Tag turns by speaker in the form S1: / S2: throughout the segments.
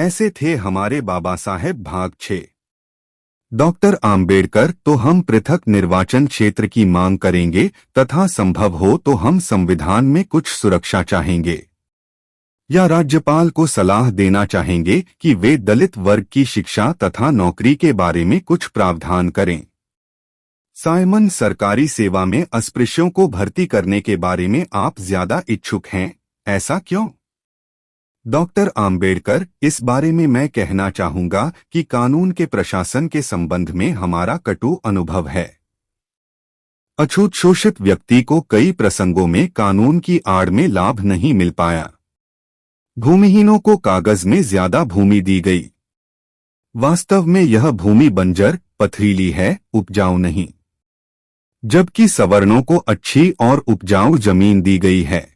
S1: ऐसे थे हमारे बाबा साहेब। भाग 6। डॉक्टर आम्बेडकर। तो हम पृथक निर्वाचन क्षेत्र की मांग करेंगे तथा संभव हो तो हम संविधान में कुछ सुरक्षा चाहेंगे या राज्यपाल को सलाह देना चाहेंगे कि वे दलित वर्ग की शिक्षा तथा नौकरी के बारे में कुछ प्रावधान करें। साइमन, सरकारी सेवा में अस्पृश्यों को भर्ती करने के बारे में आप ज्यादा इच्छुक हैं, ऐसा क्यों? डॉक्टर आम्बेडकर। इस बारे में मैं कहना चाहूंगा कि कानून के प्रशासन के संबंध में हमारा कटु अनुभव है। अछूत शोषित व्यक्ति को कई प्रसंगों में कानून की आड़ में लाभ नहीं मिल पाया। भूमिहीनों को कागज में ज्यादा भूमि दी गई। वास्तव में यह भूमि बंजर, पथरीली है, उपजाऊ नहीं, जबकि सवर्णों को अच्छी और उपजाऊ जमीन दी गई है।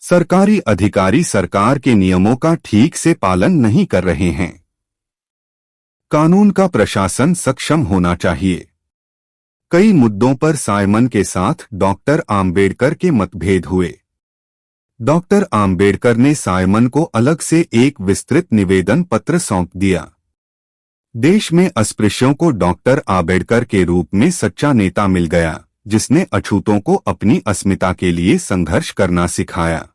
S1: सरकारी अधिकारी सरकार के नियमों का ठीक से पालन नहीं कर रहे हैं। कानून का प्रशासन सक्षम होना चाहिए। कई मुद्दों पर साइमन के साथ डॉक्टर आम्बेडकर के मतभेद हुए। डॉक्टर आम्बेडकर ने साइमन को अलग से एक विस्तृत निवेदन पत्र सौंप दिया। देश में अस्पृश्यों को डॉक्टर आम्बेडकर के रूप में सच्चा नेता मिल गया, जिसने अछूतों को अपनी अस्मिता के लिए संघर्ष करना सिखाया।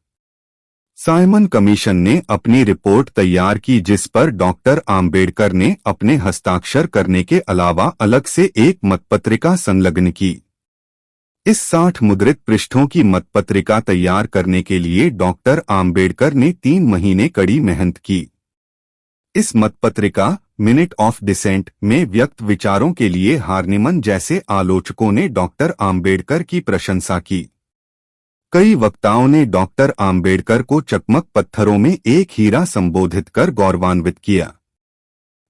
S1: साइमन कमीशन ने अपनी रिपोर्ट तैयार की, जिस पर डॉक्टर आम्बेडकर ने अपने हस्ताक्षर करने के अलावा अलग से एक मतपत्रिका संलग्न की। इस 60 मुद्रित पृष्ठों की मतपत्रिका तैयार करने के लिए डॉक्टर आम्बेडकर ने 3 महीने कड़ी मेहनत की। इस मतपत्रिका मिनट ऑफ डिसेंट में व्यक्त विचारों के लिए हार्निमन जैसे आलोचकों ने डॉक्टर आम्बेडकर की प्रशंसा की। कई वक्ताओं ने डॉक्टर आम्बेडकर को चकमक पत्थरों में एक हीरा संबोधित कर गौरवान्वित किया।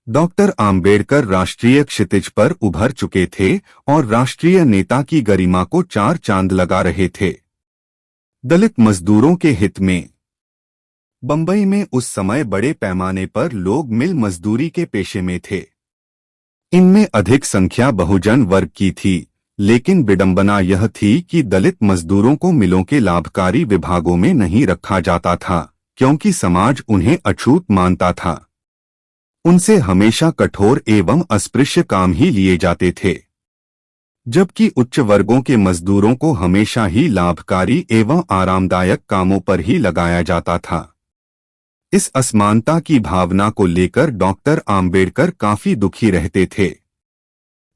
S1: डॉक्टर आम्बेडकर राष्ट्रीय क्षितिज पर उभर चुके थे और राष्ट्रीय नेता की गरिमा को 4 चांद लगा रहे थे। दलित मजदूरों के हित में। बंबई में उस समय बड़े पैमाने पर लोग मिल मजदूरी के पेशे में थे। इनमें अधिक संख्या बहुजन वर्ग की थी, लेकिन विडंबना यह थी कि दलित मजदूरों को मिलों के लाभकारी विभागों में नहीं रखा जाता था, क्योंकि समाज उन्हें अछूत मानता था। उनसे हमेशा कठोर एवं अस्पृश्य काम ही लिए जाते थे, जबकि उच्च वर्गों के मजदूरों को हमेशा ही लाभकारी एवं आरामदायक कामों पर ही लगाया जाता था। इस असमानता की भावना को लेकर डॉक्टर आम्बेडकर काफी दुखी रहते थे।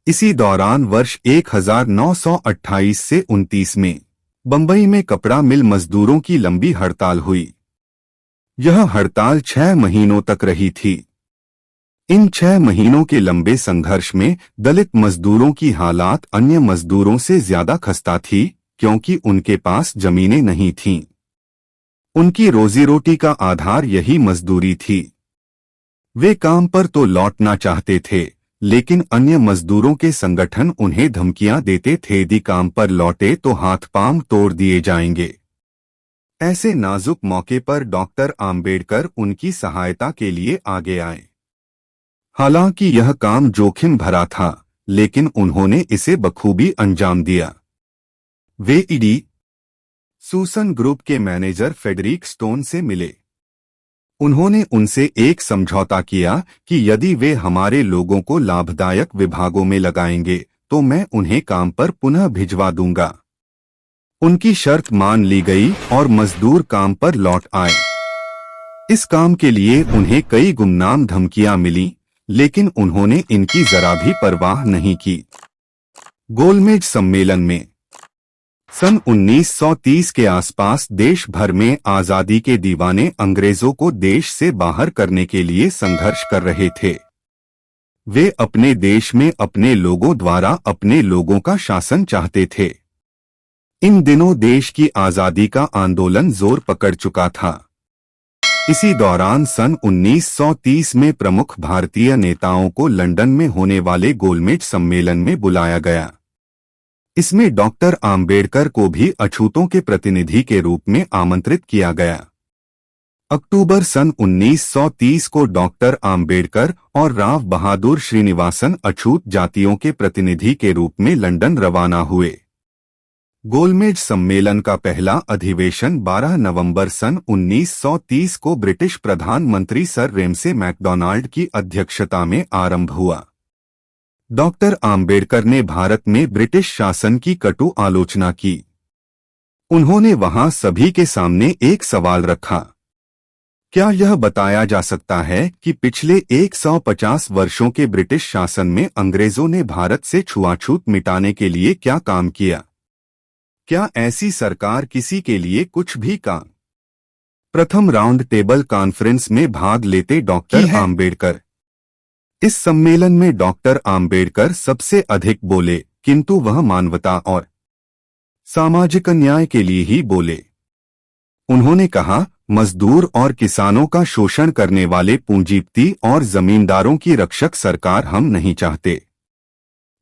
S1: इसी दौरान वर्ष 1928 से 29 में बंबई में कपड़ा मिल मजदूरों की लंबी हड़ताल हुई। यह हड़ताल 6 महीनों तक रही थी। इन 6 महीनों के लंबे संघर्ष में दलित मजदूरों की हालात अन्य मजदूरों से ज्यादा खस्ता थी, क्योंकि उनके पास जमीनें नहीं थीं। उनकी रोजी रोटी का आधार यही मजदूरी थी। वे काम पर तो लौटना चाहते थे, लेकिन अन्य मजदूरों के संगठन उन्हें धमकियां देते थे, यदि काम पर लौटे तो हाथ पांव तोड़ दिए जाएंगे। ऐसे नाजुक मौके पर डॉक्टर आम्बेडकर उनकी सहायता के लिए आगे आए। हालांकि यह काम जोखिम भरा था, लेकिन उन्होंने इसे बखूबी अंजाम दिया। वे ईडी सूसन ग्रुप के मैनेजर फेडरिक स्टोन से मिले। उन्होंने उनसे एक समझौता किया कि यदि वे हमारे लोगों को लाभदायक विभागों में लगाएंगे तो मैं उन्हें काम पर पुनः भिजवा दूंगा। उनकी शर्त मान ली गई और मजदूर काम पर लौट आए। इस काम के लिए उन्हें कई गुमनाम धमकियां मिली, लेकिन उन्होंने इनकी जरा भी परवाह नहीं की। गोलमेज सम्मेलन में सन 1930 के आसपास देश भर में आजादी के दीवाने अंग्रेजों को देश से बाहर करने के लिए संघर्ष कर रहे थे। वे अपने देश में अपने लोगों द्वारा अपने लोगों का शासन चाहते थे। इन दिनों देश की आजादी का आंदोलन जोर पकड़ चुका था। इसी दौरान सन 1930 में प्रमुख भारतीय नेताओं को लंदन में होने वाले गोलमेज सम्मेलन में बुलाया गया। इसमें डॉक्टर आम्बेडकर को भी अछूतों के प्रतिनिधि के रूप में आमंत्रित किया गया। अक्टूबर सन 1930 को डॉक्टर आम्बेडकर और राव बहादुर श्रीनिवासन अछूत जातियों के प्रतिनिधि के रूप में लंदन रवाना हुए। गोलमेज सम्मेलन का पहला अधिवेशन 12 नवंबर सन 1930 को ब्रिटिश प्रधानमंत्री सर रेमसे मैकडॉनल्ड की अध्यक्षता में आरंभ हुआ। डॉक्टर आम्बेडकर ने भारत में ब्रिटिश शासन की कटु आलोचना की। उन्होंने वहां सभी के सामने एक सवाल रखा। क्या यह बताया जा सकता है कि पिछले 150 वर्षों के ब्रिटिश शासन में अंग्रेजों ने भारत से छुआछूत मिटाने के लिए क्या काम किया? क्या ऐसी सरकार किसी के लिए कुछ भी काम? प्रथम राउंड टेबल कॉन्फ्रेंस में भाग लेते डॉक्टर आम्बेडकर। इस सम्मेलन में डॉक्टर आम्बेडकर सबसे अधिक बोले, किंतु वह मानवता और सामाजिक न्याय के लिए ही बोले। उन्होंने कहा, मजदूर और किसानों का शोषण करने वाले पूंजीपति और जमींदारों की रक्षक सरकार हम नहीं चाहते।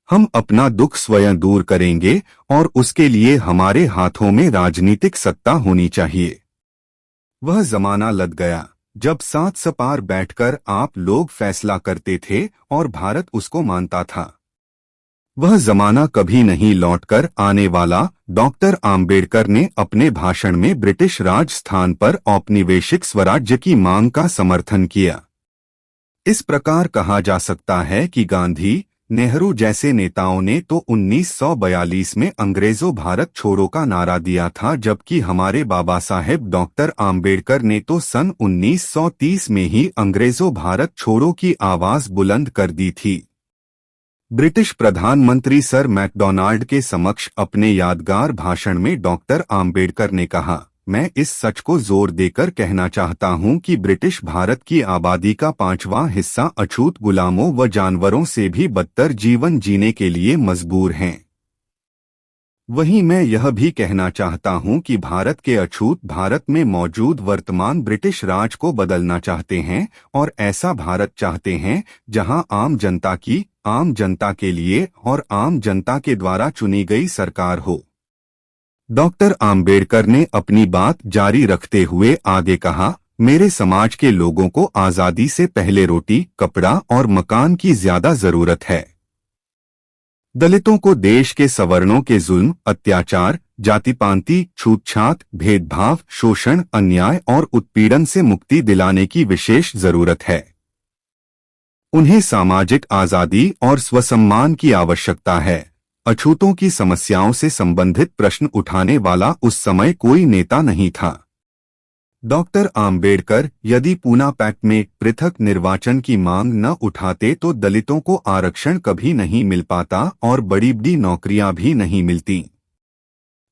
S1: हम अपना दुख स्वयं दूर करेंगे और उसके लिए हमारे हाथों में राजनीतिक सत्ता होनी चाहिए। वह जमाना लद गया जब सात सपार बैठकर आप लोग फैसला करते थे और भारत उसको मानता था। वह जमाना कभी नहीं लौटकर आने वाला। डॉक्टर आम्बेडकर ने अपने भाषण में ब्रिटिश राज स्थान पर औपनिवेशिक स्वराज्य की मांग का समर्थन किया। इस प्रकार कहा जा सकता है कि गांधी, नेहरू जैसे नेताओं ने तो 1942 में अंग्रेजों भारत छोड़ो का नारा दिया था, जबकि हमारे बाबा साहेब डॉक्टर आम्बेडकर ने तो सन 1930 में ही अंग्रेजों भारत छोड़ो की आवाज बुलंद कर दी थी। ब्रिटिश प्रधानमंत्री सर मैकडॉनल्ड के समक्ष अपने यादगार भाषण में डॉक्टर आम्बेडकर ने कहा, मैं इस सच को जोर देकर कहना चाहता हूं कि ब्रिटिश भारत की आबादी का 5वां हिस्सा अछूत गुलामों व जानवरों से भी बदतर जीवन जीने के लिए मजबूर हैं। वहीं मैं यह भी कहना चाहता हूं कि भारत के अछूत भारत में मौजूद वर्तमान ब्रिटिश राज को बदलना चाहते हैं और ऐसा भारत चाहते हैं जहां आम जनता के लिए और आम जनता के द्वारा चुनी गई सरकार हो। डॉक्टर आम्बेडकर ने अपनी बात जारी रखते हुए आगे कहा, मेरे समाज के लोगों को आजादी से पहले रोटी, कपड़ा और मकान की ज्यादा जरूरत है। दलितों को देश के सवर्णों के जुल्म, अत्याचार, जातिपांति, छूतछात, भेदभाव, शोषण, अन्याय और उत्पीड़न से मुक्ति दिलाने की विशेष जरूरत है। उन्हें सामाजिक आजादी और स्वसम्मान की आवश्यकता है। अछूतों की समस्याओं से संबंधित प्रश्न उठाने वाला उस समय कोई नेता नहीं था। डॉक्टर आम्बेडकर यदि पूना पैक्ट में पृथक निर्वाचन की मांग न उठाते तो दलितों को आरक्षण कभी नहीं मिल पाता और बड़ी बड़ी नौकरियां भी नहीं मिलती।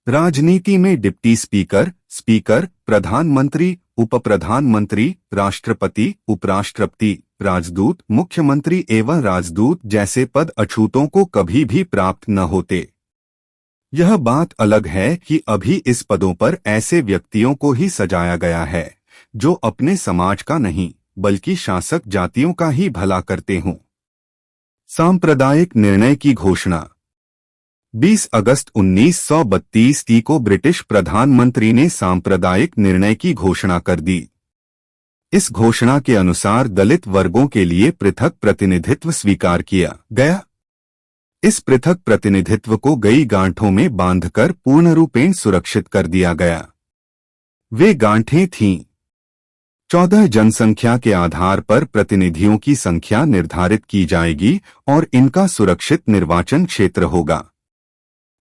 S1: राजनीति में डिप्टी स्पीकर, प्रधानमंत्री, उप प्रधानमंत्री, राष्ट्रपति, उपराष्ट्रपति, राजदूत, मुख्यमंत्री एवं राजदूत जैसे पद अछूतों को कभी भी प्राप्त न होते। यह बात अलग है कि अभी इस पदों पर ऐसे व्यक्तियों को ही सजाया गया है जो अपने समाज का नहीं बल्कि शासक जातियों का ही भला करते हों। सांप्रदायिक निर्णय की घोषणा 20 अगस्त 1932 को ब्रिटिश प्रधानमंत्री ने सांप्रदायिक निर्णय की घोषणा कर दी। इस घोषणा के अनुसार दलित वर्गों के लिए पृथक प्रतिनिधित्व स्वीकार किया गया। इस पृथक प्रतिनिधित्व को कई गांठों में बांधकर पूर्णरूपेण सुरक्षित कर दिया गया। वे गांठें थीं: 14 जनसंख्या के आधार पर प्रतिनिधियों की संख्या निर्धारित की जाएगी और इनका सुरक्षित निर्वाचन क्षेत्र होगा।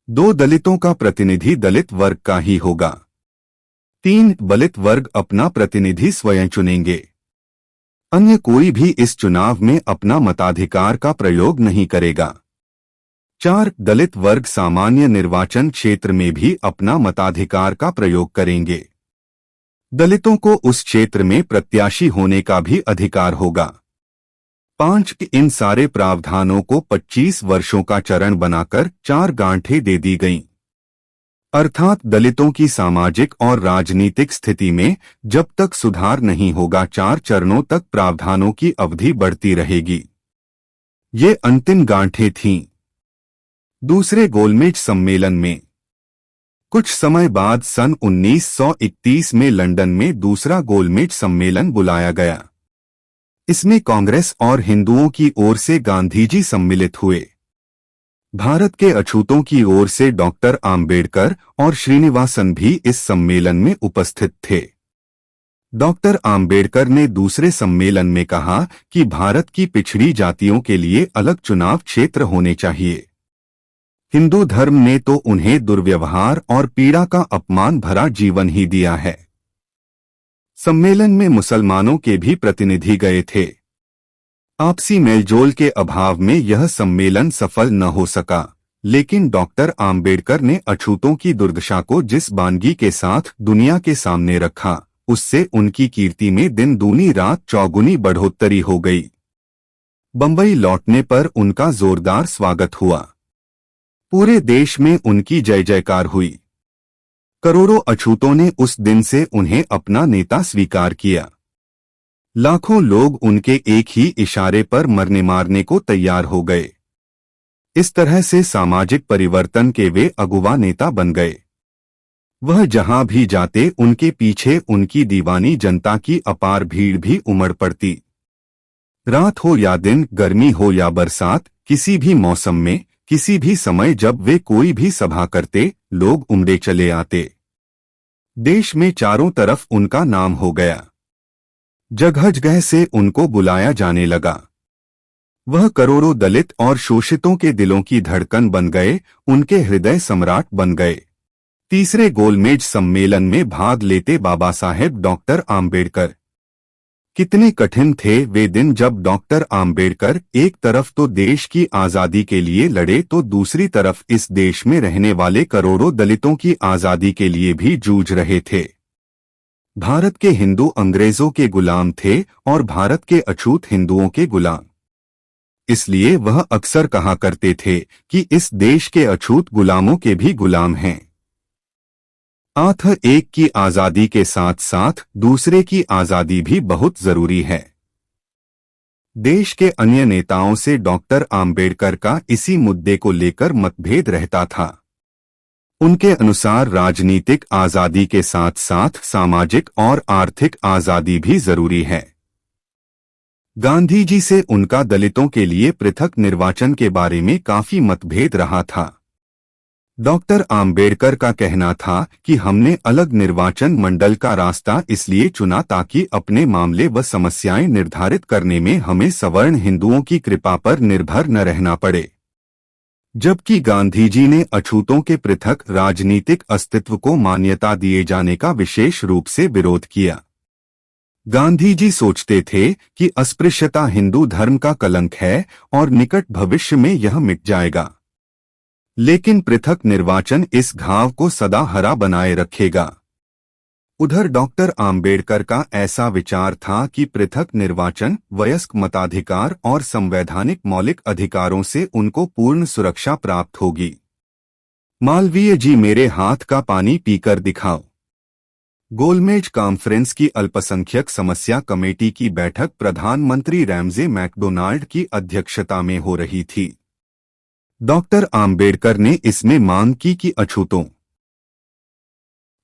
S1: 2 दलितों का प्रतिनिधि दलित वर्ग का ही होगा। 3 दलित वर्ग अपना प्रतिनिधि स्वयं चुनेंगे। अन्य कोई भी इस चुनाव में अपना मताधिकार का प्रयोग नहीं करेगा। 4 दलित वर्ग सामान्य निर्वाचन क्षेत्र में भी अपना मताधिकार का प्रयोग करेंगे। दलितों को उस क्षेत्र में प्रत्याशी होने का भी अधिकार होगा। 5 इन सारे प्रावधानों को 25 वर्षों का चरण बनाकर 4 गांठें दे दी गईं। अर्थात दलितों की सामाजिक और राजनीतिक स्थिति में जब तक सुधार नहीं होगा 4 चरणों तक प्रावधानों की अवधि बढ़ती रहेगी। ये अंतिम गांठें थीं। दूसरे गोलमेज सम्मेलन में कुछ समय बाद सन 1931 में लंदन में दूसरा गोलमेज सम्मेलन बुलाया गया। इसमें कांग्रेस और हिंदुओं की ओर से गांधी जी सम्मिलित हुए। भारत के अछूतों की ओर से डॉक्टर आम्बेडकर और श्रीनिवासन भी इस सम्मेलन में उपस्थित थे। डॉक्टर आम्बेडकर ने दूसरे सम्मेलन में कहा कि भारत की पिछड़ी जातियों के लिए अलग चुनाव क्षेत्र होने चाहिए। हिंदू धर्म ने तो उन्हें दुर्व्यवहार और पीड़ा का अपमान भरा जीवन ही दिया है। सम्मेलन में मुसलमानों के भी प्रतिनिधि गए थे। आपसी मेलजोल के अभाव में यह सम्मेलन सफल न हो सका, लेकिन डॉक्टर आम्बेडकर ने अछूतों की दुर्दशा को जिस बानगी के साथ दुनिया के सामने रखा, उससे उनकी कीर्ति में दिन दूनी रात चौगुनी बढ़ोतरी हो गई। बंबई लौटने पर उनका जोरदार स्वागत हुआ। पूरे देश में उनकी जय जयकार हुई। करोड़ों अछूतों ने उस दिन से उन्हें अपना नेता स्वीकार किया। लाखों लोग उनके एक ही इशारे पर मरने मारने को तैयार हो गए। इस तरह से सामाजिक परिवर्तन के वे अगुवा नेता बन गए। वह जहां भी जाते उनके पीछे उनकी दीवानी जनता की अपार भीड़ भी उमड़ पड़ती। रात हो या दिन, गर्मी हो या बरसात, किसी भी मौसम में, किसी भी समय जब वे कोई भी सभा करते, लोग उमड़े चले आते। देश में चारों तरफ उनका नाम हो गया। जगह जगह से उनको बुलाया जाने लगा। वह करोड़ों दलित और शोषितों के दिलों की धड़कन बन गए, उनके हृदय सम्राट बन गए। तीसरे गोलमेज सम्मेलन में भाग लेते बाबा साहेब डॉक्टर आम्बेडकर। कितने कठिन थे वे दिन जब डॉक्टर आम्बेडकर एक तरफ तो देश की आजादी के लिए लड़े तो दूसरी तरफ इस देश में रहने वाले करोड़ों दलितों की आजादी के लिए भी जूझ रहे थे। भारत के हिंदू अंग्रेजों के गुलाम थे और भारत के अछूत हिंदुओं के गुलाम। इसलिए वह अक्सर कहा करते थे कि इस देश के अछूत गुलामों के भी गुलाम हैं। आठ एक की आजादी के साथ साथ दूसरे की आजादी भी बहुत जरूरी है। देश के अन्य नेताओं से डॉक्टर आम्बेडकर का इसी मुद्दे को लेकर मतभेद रहता था। उनके अनुसार राजनीतिक आजादी के साथ साथ सामाजिक और आर्थिक आजादी भी जरूरी है। गांधी जी से उनका दलितों के लिए पृथक निर्वाचन के बारे में काफी मतभेद रहा था। डॉक्टर आम्बेडकर का कहना था कि हमने अलग निर्वाचन मंडल का रास्ता इसलिए चुना ताकि अपने मामले व समस्याएं निर्धारित करने में हमें सवर्ण हिंदुओं की कृपा पर निर्भर न रहना पड़े। जबकि गांधी जी ने अछूतों के पृथक राजनीतिक अस्तित्व को मान्यता दिए जाने का विशेष रूप से विरोध किया। गांधी जी सोचते थे कि अस्पृश्यता हिंदू धर्म का कलंक है और निकट भविष्य में यह मिट जाएगा, लेकिन पृथक निर्वाचन इस घाव को सदा हरा बनाए रखेगा। उधर डॉक्टर आम्बेडकर का ऐसा विचार था कि पृथक निर्वाचन, वयस्क मताधिकार और संवैधानिक मौलिक अधिकारों से उनको पूर्ण सुरक्षा प्राप्त होगी। मालवीय जी मेरे हाथ का पानी पीकर दिखाओ। गोलमेज कॉन्फ्रेंस की अल्पसंख्यक समस्या कमेटी की बैठक प्रधानमंत्री रैमजे मैकडोनाल्ड की अध्यक्षता में हो रही थी। डॉक्टर आम्बेडकर ने इसमें मांग की कि अछूतों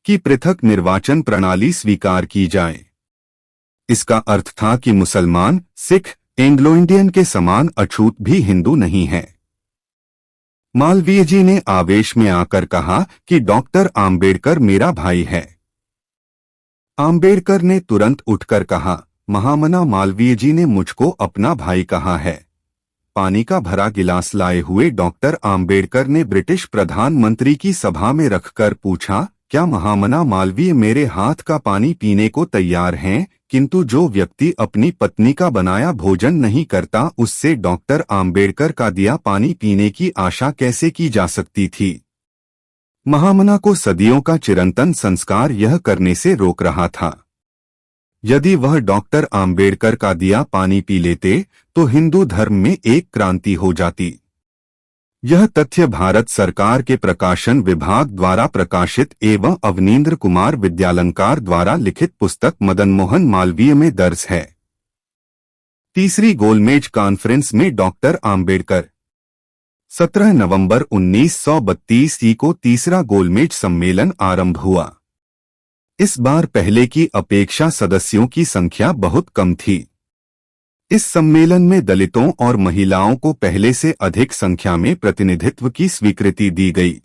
S1: की पृथक निर्वाचन प्रणाली स्वीकार की जाए। इसका अर्थ था कि मुसलमान, सिख, एंग्लो इंडियन के समान अछूत भी हिंदू नहीं है। मालवीय जी ने आवेश में आकर कहा कि डॉक्टर आम्बेडकर मेरा भाई है। आम्बेडकर ने तुरंत उठकर कहा, महामना मालवीय जी ने मुझको अपना भाई कहा है। पानी का भरा गिलास लाए हुए डॉक्टर आम्बेडकर ने ब्रिटिश प्रधानमंत्री की सभा में रखकर पूछा, क्या महामना मालवीय मेरे हाथ का पानी पीने को तैयार हैं? किंतु जो व्यक्ति अपनी पत्नी का बनाया भोजन नहीं करता उससे डॉक्टर आम्बेडकर का दिया पानी पीने की आशा कैसे की जा सकती थी? महामना को सदियों का चिरंतन संस्कार यह करने से रोक रहा था। यदि वह डॉक्टर आम्बेडकर का दिया पानी पी लेते तो हिंदू धर्म में एक क्रांति हो जाती। यह तथ्य भारत सरकार के प्रकाशन विभाग द्वारा प्रकाशित एवं अवनींद्र कुमार विद्यालंकार द्वारा लिखित पुस्तक मदन मोहन मालवीय में दर्ज है। तीसरी गोलमेज कॉन्फ्रेंस में डॉक्टर आम्बेडकर 17 नवंबर 1932 को तीसरा गोलमेज सम्मेलन आरंभ हुआ। इस बार पहले की अपेक्षा सदस्यों की संख्या बहुत कम थी। इस सम्मेलन में दलितों और महिलाओं को पहले से अधिक संख्या में प्रतिनिधित्व की स्वीकृति दी गई।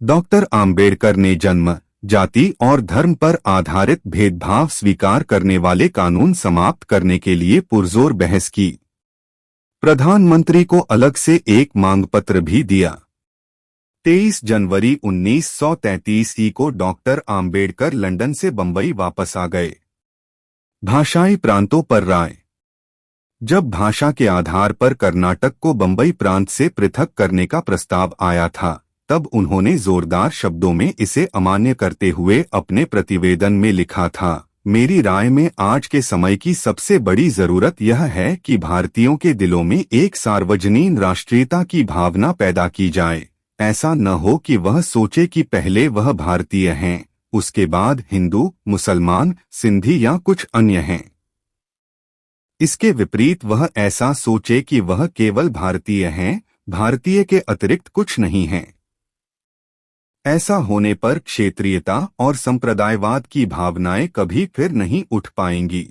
S1: डॉक्टर आम्बेडकर ने जन्म, जाति और धर्म पर आधारित भेदभाव स्वीकार करने वाले कानून समाप्त करने के लिए पुरजोर बहस की। प्रधानमंत्री को अलग से एक मांग पत्र भी दिया। 23 जनवरी 1933 को डॉक्टर आम्बेडकर लंदन से बंबई वापस आ गए। भाषाई प्रांतों पर राय। जब भाषा के आधार पर कर्नाटक को बंबई प्रांत से पृथक करने का प्रस्ताव आया था, तब उन्होंने जोरदार शब्दों में इसे अमान्य करते हुए अपने प्रतिवेदन में लिखा था, मेरी राय में आज के समय की सबसे बड़ी जरूरत यह है कि भारतीयों के दिलों में एक सार्वजनीन राष्ट्रीयता की भावना पैदा की जाए। ऐसा न हो कि वह सोचे कि पहले वह भारतीय हैं, उसके बाद हिंदू, मुसलमान, सिंधी या कुछ अन्य हैं। इसके विपरीत वह ऐसा सोचे कि वह केवल भारतीय हैं, भारतीय के अतिरिक्त कुछ नहीं हैं। ऐसा होने पर क्षेत्रीयता और संप्रदायवाद की भावनाएं कभी फिर नहीं उठ पाएंगी।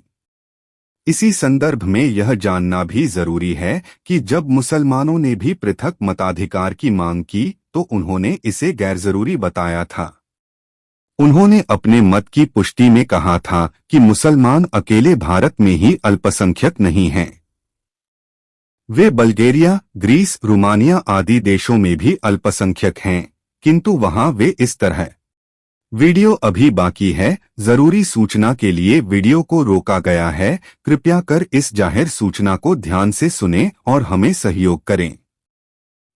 S1: इसी संदर्भ में यह जानना भी जरूरी है कि जब मुसलमानों ने भी पृथक मताधिकार की मांग की तो उन्होंने इसे गैरजरूरी बताया था। उन्होंने अपने मत की पुष्टि में कहा था कि मुसलमान अकेले भारत में ही अल्पसंख्यक नहीं हैं। वे बल्गेरिया, ग्रीस, रोमानिया आदि देशों में भी अल्पसंख्यक हैं, किंतु वहां वे इस तरह। वीडियो अभी बाकी है। जरूरी सूचना के लिए वीडियो को रोका गया है। कृपया कर इस जाहिर सूचना को ध्यान से सुनें और हमें सहयोग करें।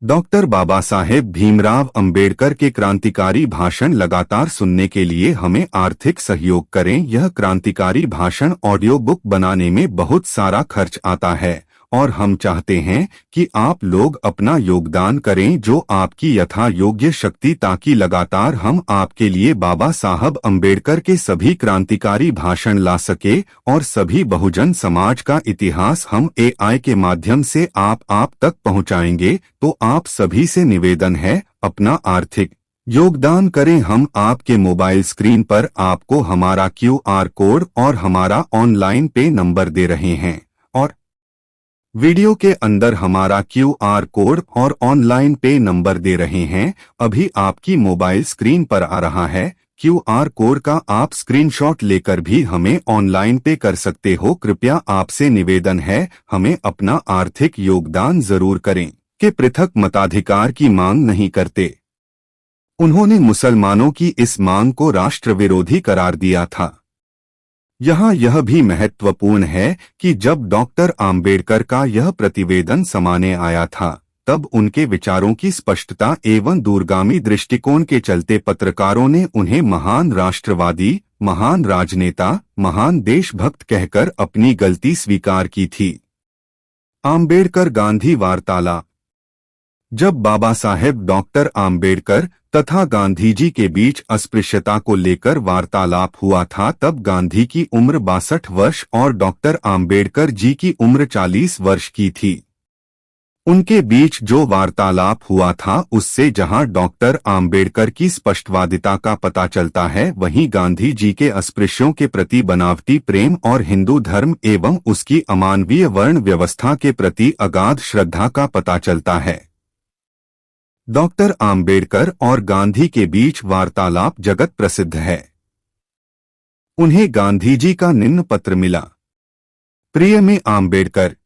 S1: डॉक्टर बाबा साहेब भीमराव अंबेडकर के क्रांतिकारी भाषण लगातार सुनने के लिए हमें आर्थिक सहयोग करें। यह क्रांतिकारी भाषण ऑडियो बुक बनाने में बहुत सारा खर्च आता है और हम चाहते हैं कि आप लोग अपना योगदान करें जो आपकी यथा योग्य शक्ति, ताकि लगातार हम आपके लिए बाबा साहब अंबेडकर के सभी क्रांतिकारी भाषण ला सके और सभी बहुजन समाज का इतिहास हम AI के माध्यम से आप तक पहुंचाएंगे। तो आप सभी से निवेदन है, अपना आर्थिक योगदान करें। हम आपके मोबाइल स्क्रीन पर आपको हमारा QR कोड और हमारा ऑनलाइन पे नंबर दे रहे हैं और वीडियो के अंदर हमारा QR कोड और ऑनलाइन पे नंबर दे रहे हैं। अभी आपकी मोबाइल स्क्रीन पर आ रहा है। QR कोड का आप स्क्रीनशॉट लेकर भी हमें ऑनलाइन पे कर सकते हो। कृपया आपसे निवेदन है, हमें अपना आर्थिक योगदान जरूर करें। कि पृथक मताधिकार की मांग नहीं करते। उन्होंने मुसलमानों की इस मांग को राष्ट्र विरोधी करार दिया था। यहाँ यह भी महत्वपूर्ण है कि जब डॉक्टर आम्बेडकर का यह प्रतिवेदन सामने आया था, तब उनके विचारों की स्पष्टता एवं दूरगामी दृष्टिकोण के चलते पत्रकारों ने उन्हें महान राष्ट्रवादी, महान राजनेता, महान देशभक्त कहकर अपनी गलती स्वीकार की थी। आम्बेडकर गांधी वार्तालाप। जब बाबा साहेब डॉक्टर आम्बेडकर तथा गांधी जी के बीच अस्पृश्यता को लेकर वार्तालाप हुआ था, तब गांधी की उम्र 62 वर्ष और डॉक्टर आम्बेडकर जी की उम्र 40 वर्ष की थी। उनके बीच जो वार्तालाप हुआ था उससे जहां डॉक्टर आम्बेडकर की स्पष्टवादिता का पता चलता है, वहीं गांधी जी के अस्पृश्यों के प्रति बनावटी प्रेम और हिंदू धर्म एवं उसकी अमानवीय वर्ण व्यवस्था के प्रति अगाध श्रद्धा का पता चलता है। डॉक्टर आम्बेडकर और गांधी के बीच वार्तालाप जगत प्रसिद्ध है। उन्हें गांधी जी का निम्न पत्र मिला। प्रिय में आम्बेडकर,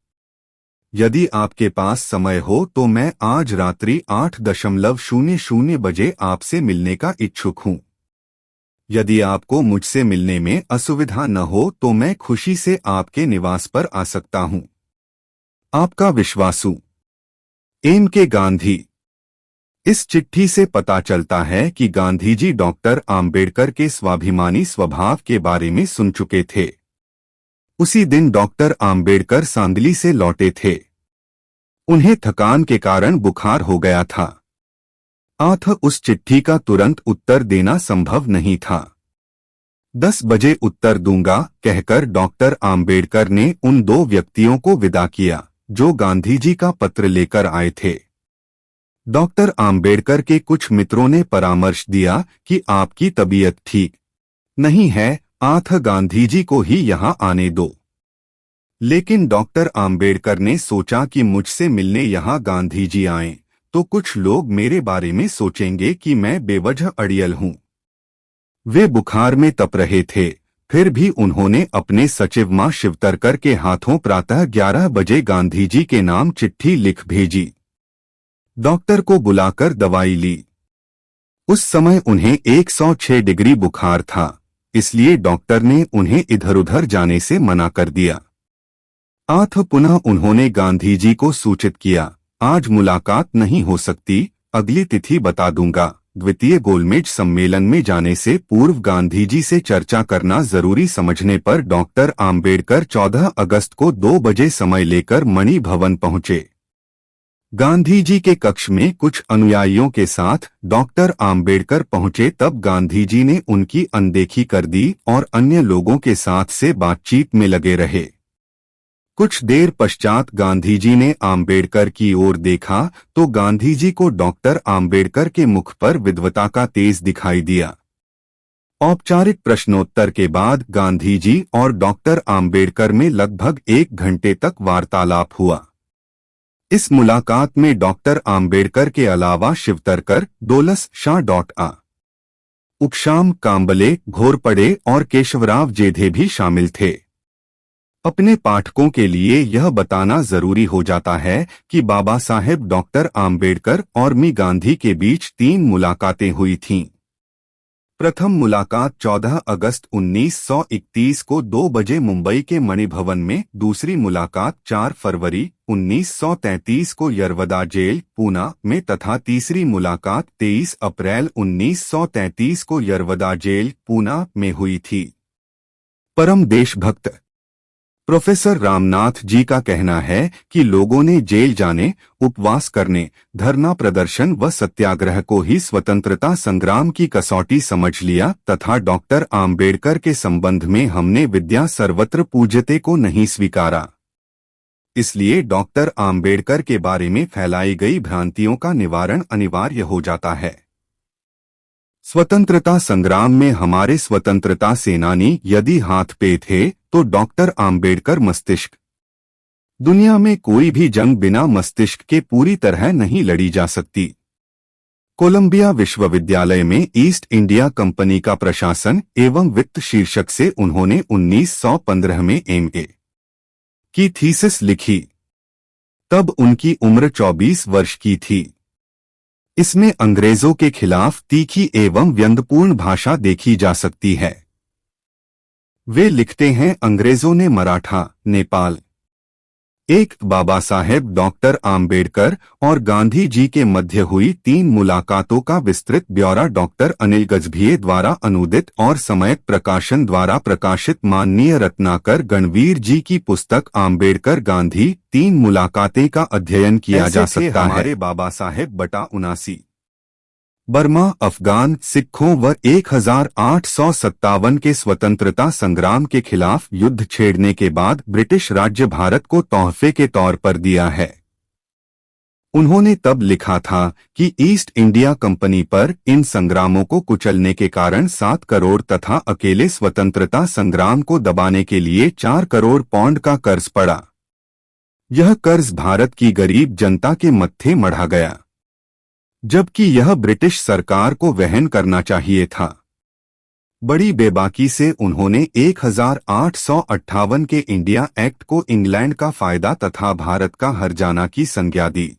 S1: यदि आपके पास समय हो तो मैं आज रात्रि 8:00 बजे आपसे मिलने का इच्छुक हूं। यदि आपको मुझसे मिलने में असुविधा न हो तो मैं खुशी से आपके निवास पर आ सकता हूं। आपका विश्वासु एम के गांधी। इस चिट्ठी से पता चलता है कि गांधी जी डॉक्टर आम्बेडकर के स्वाभिमानी स्वभाव के बारे में सुन चुके थे। उसी दिन डॉक्टर आम्बेडकर सांदली से लौटे थे। उन्हें थकान के कारण बुखार हो गया था। उस चिट्ठी का तुरंत उत्तर देना संभव नहीं था। 10 बजे उत्तर दूंगा कहकर डॉक्टर आम्बेडकर ने उन 2 व्यक्तियों को विदा किया जो गांधी जी का पत्र लेकर आए थे। डॉक्टर आम्बेडकर के कुछ मित्रों ने परामर्श दिया कि आपकी तबीयत ठीक नहीं है, गांधी जी को ही यहाँ आने दो। लेकिन डॉक्टर आम्बेडकर ने सोचा कि मुझसे मिलने यहाँ गांधी जी आए तो कुछ लोग मेरे बारे में सोचेंगे कि मैं बेवजह अड़ियल हूँ। वे बुखार में तप रहे थे, फिर भी उन्होंने अपने सचिव मां शिवतरकर के हाथों प्रातः 11 बजे गांधी जी के नाम चिट्ठी लिख भेजी। डॉक्टर को बुलाकर दवाई ली। उस समय उन्हें 106 डिग्री बुखार था, इसलिए डॉक्टर ने उन्हें इधर उधर जाने से मना कर दिया। पुनः उन्होंने गांधी जी को सूचित किया, आज मुलाकात नहीं हो सकती, अगली तिथि बता दूंगा। द्वितीय गोलमेज सम्मेलन में जाने से पूर्व गांधी जी से चर्चा करना जरूरी समझने पर डॉक्टर आम्बेडकर 14 अगस्त को 2 बजे समय लेकर मणि भवन पहुंचे। गांधी जी के कक्ष में कुछ अनुयायियों के साथ डॉक्टर आम्बेडकर पहुंचे तब गांधी जी ने उनकी अनदेखी कर दी और अन्य लोगों के साथ से बातचीत में लगे रहे। कुछ देर पश्चात गांधी जी ने आम्बेडकर की ओर देखा तो गांधी जी को डॉक्टर आम्बेडकर के मुख पर विद्वता का तेज दिखाई दिया। औपचारिक प्रश्नोत्तर के बाद गांधी जी और डॉक्टर आम्बेडकर में लगभग 1 घंटे तक वार्तालाप हुआ। इस मुलाकात में डॉक्टर आम्बेडकर के अलावा शिवतरकर, डोलस, शाह उपशाम, कांबले, घोरपड़े और केशवराव जेधे भी शामिल थे। अपने पाठकों के लिए यह बताना जरूरी हो जाता है कि बाबा साहेब डॉक्टर आम्बेडकर और मी गांधी के बीच 3 मुलाकातें हुई थीं। प्रथम मुलाकात 14 अगस्त 1931 को 2 बजे मुंबई के मणिभवन में, दूसरी मुलाकात 4 फरवरी 1933 को यरवदा जेल, पूना में तथा तीसरी मुलाकात 23 अप्रैल 1933 को यरवदा जेल, पूना में हुई थी। परम देशभक्त प्रोफेसर रामनाथ जी का कहना है कि लोगों ने जेल जाने, उपवास करने, धरना प्रदर्शन व सत्याग्रह को ही स्वतंत्रता संग्राम की कसौटी समझ लिया तथा डॉक्टर आम्बेडकर के संबंध में हमने विद्या सर्वत्र पूज्यते को नहीं स्वीकारा। इसलिए डॉक्टर आम्बेडकर के बारे में फैलाई गई भ्रांतियों का निवारण अनिवार्य हो जाता है। स्वतंत्रता संग्राम में हमारे स्वतंत्रता सेनानी यदि हाथ पे थे तो डॉक्टर आम्बेडकर मस्तिष्क। दुनिया में कोई भी जंग बिना मस्तिष्क के पूरी तरह नहीं लड़ी जा सकती। कोलंबिया विश्वविद्यालय में ईस्ट इंडिया कंपनी का प्रशासन एवं वित्त शीर्षक से उन्होंने 1915 में एम.ए. की थीसिस लिखी। तब उनकी उम्र 24 वर्ष की थी। इसमें अंग्रेजों के खिलाफ तीखी एवं व्यंग्यपूर्ण भाषा देखी जा सकती है। वे लिखते हैं, अंग्रेजों ने मराठा, नेपाल। एक बाबा साहेब डॉक्टर आम्बेडकर और गांधी जी के मध्य हुई 3 मुलाकातों का विस्तृत ब्यौरा डॉक्टर अनिल गजभिये द्वारा अनुदित और समयक प्रकाशन द्वारा प्रकाशित माननीय रत्नाकर गणवीर जी की पुस्तक आम्बेडकर गांधी 3 मुलाकातें का अध्ययन किया जा सकता है। हमारे बाबा साहेब बटा 79। बर्मा, अफगान सिखों व 1857 के स्वतंत्रता संग्राम के खिलाफ युद्ध छेड़ने के बाद ब्रिटिश राज्य भारत को तोहफे के तौर पर दिया है। उन्होंने तब लिखा था कि ईस्ट इंडिया कंपनी पर इन संग्रामों को कुचलने के कारण 7 करोड़ तथा अकेले स्वतंत्रता संग्राम को दबाने के लिए 4 करोड़ पौंड का कर्ज पड़ा। यह कर्ज भारत की गरीब जनता के मत्थे मढ़ा गया, जबकि यह ब्रिटिश सरकार को वहन करना चाहिए था। बड़ी बेबाकी से उन्होंने 1858 के इंडिया एक्ट को इंग्लैंड का फायदा तथा भारत का हर्जाना की संज्ञा दी।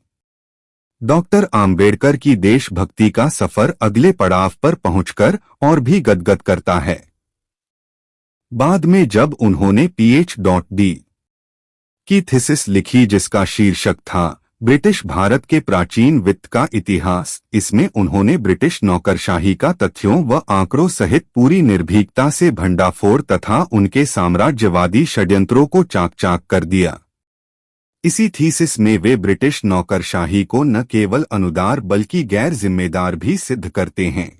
S1: डॉक्टर आम्बेडकर की देशभक्ति का सफर अगले पड़ाव पर पहुंचकर और भी गदगद करता है। बाद में जब उन्होंने PhD की थीसिस लिखी जिसका शीर्षक था ब्रिटिश भारत के प्राचीन वित्त का इतिहास, इसमें उन्होंने ब्रिटिश नौकरशाही का तथ्यों व आंकड़ों सहित पूरी निर्भीकता से भंडाफोड़ तथा उनके साम्राज्यवादी षड्यंत्रों को चाक चाक कर दिया। इसी थीसिस में वे ब्रिटिश नौकरशाही को न केवल अनुदार बल्कि गैर जिम्मेदार भी सिद्ध करते हैं।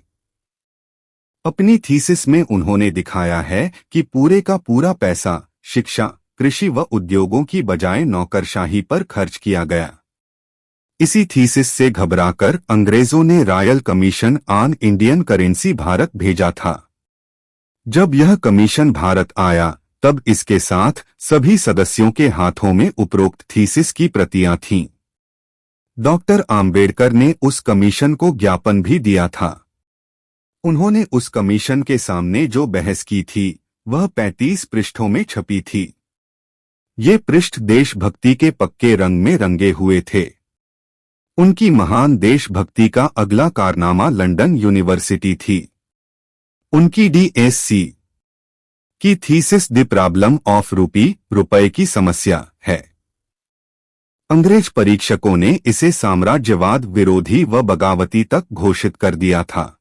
S1: अपनी थीसिस में उन्होंने दिखाया है कि पूरे का पूरा पैसा शिक्षा, कृषि व उद्योगों की बजाय नौकरशाही पर खर्च किया गया। इसी थीसिस से घबराकर अंग्रेजों ने royal commission on Indian currency Bharat भेजा था। जब यह कमीशन भारत आया तब इसके साथ सभी सदस्यों के हाथों में उपरोक्त थीसिस की प्रतियां थीं। डॉक्टर आम्बेडकर ने उस कमीशन को ज्ञापन भी दिया था। उन्होंने उस कमीशन के सामने जो बहस की थी वह 35 पृष्ठों में छपी थी। ये पृष्ठ देशभक्ति के पक्के रंग में रंगे हुए थे। उनकी महान देशभक्ति का अगला कारनामा लंदन यूनिवर्सिटी थी। उनकी डीएससी की थीसिस द प्रॉब्लम ऑफ रुपए की समस्या है। अंग्रेज परीक्षकों ने इसे साम्राज्यवाद विरोधी व बगावती तक घोषित कर दिया था।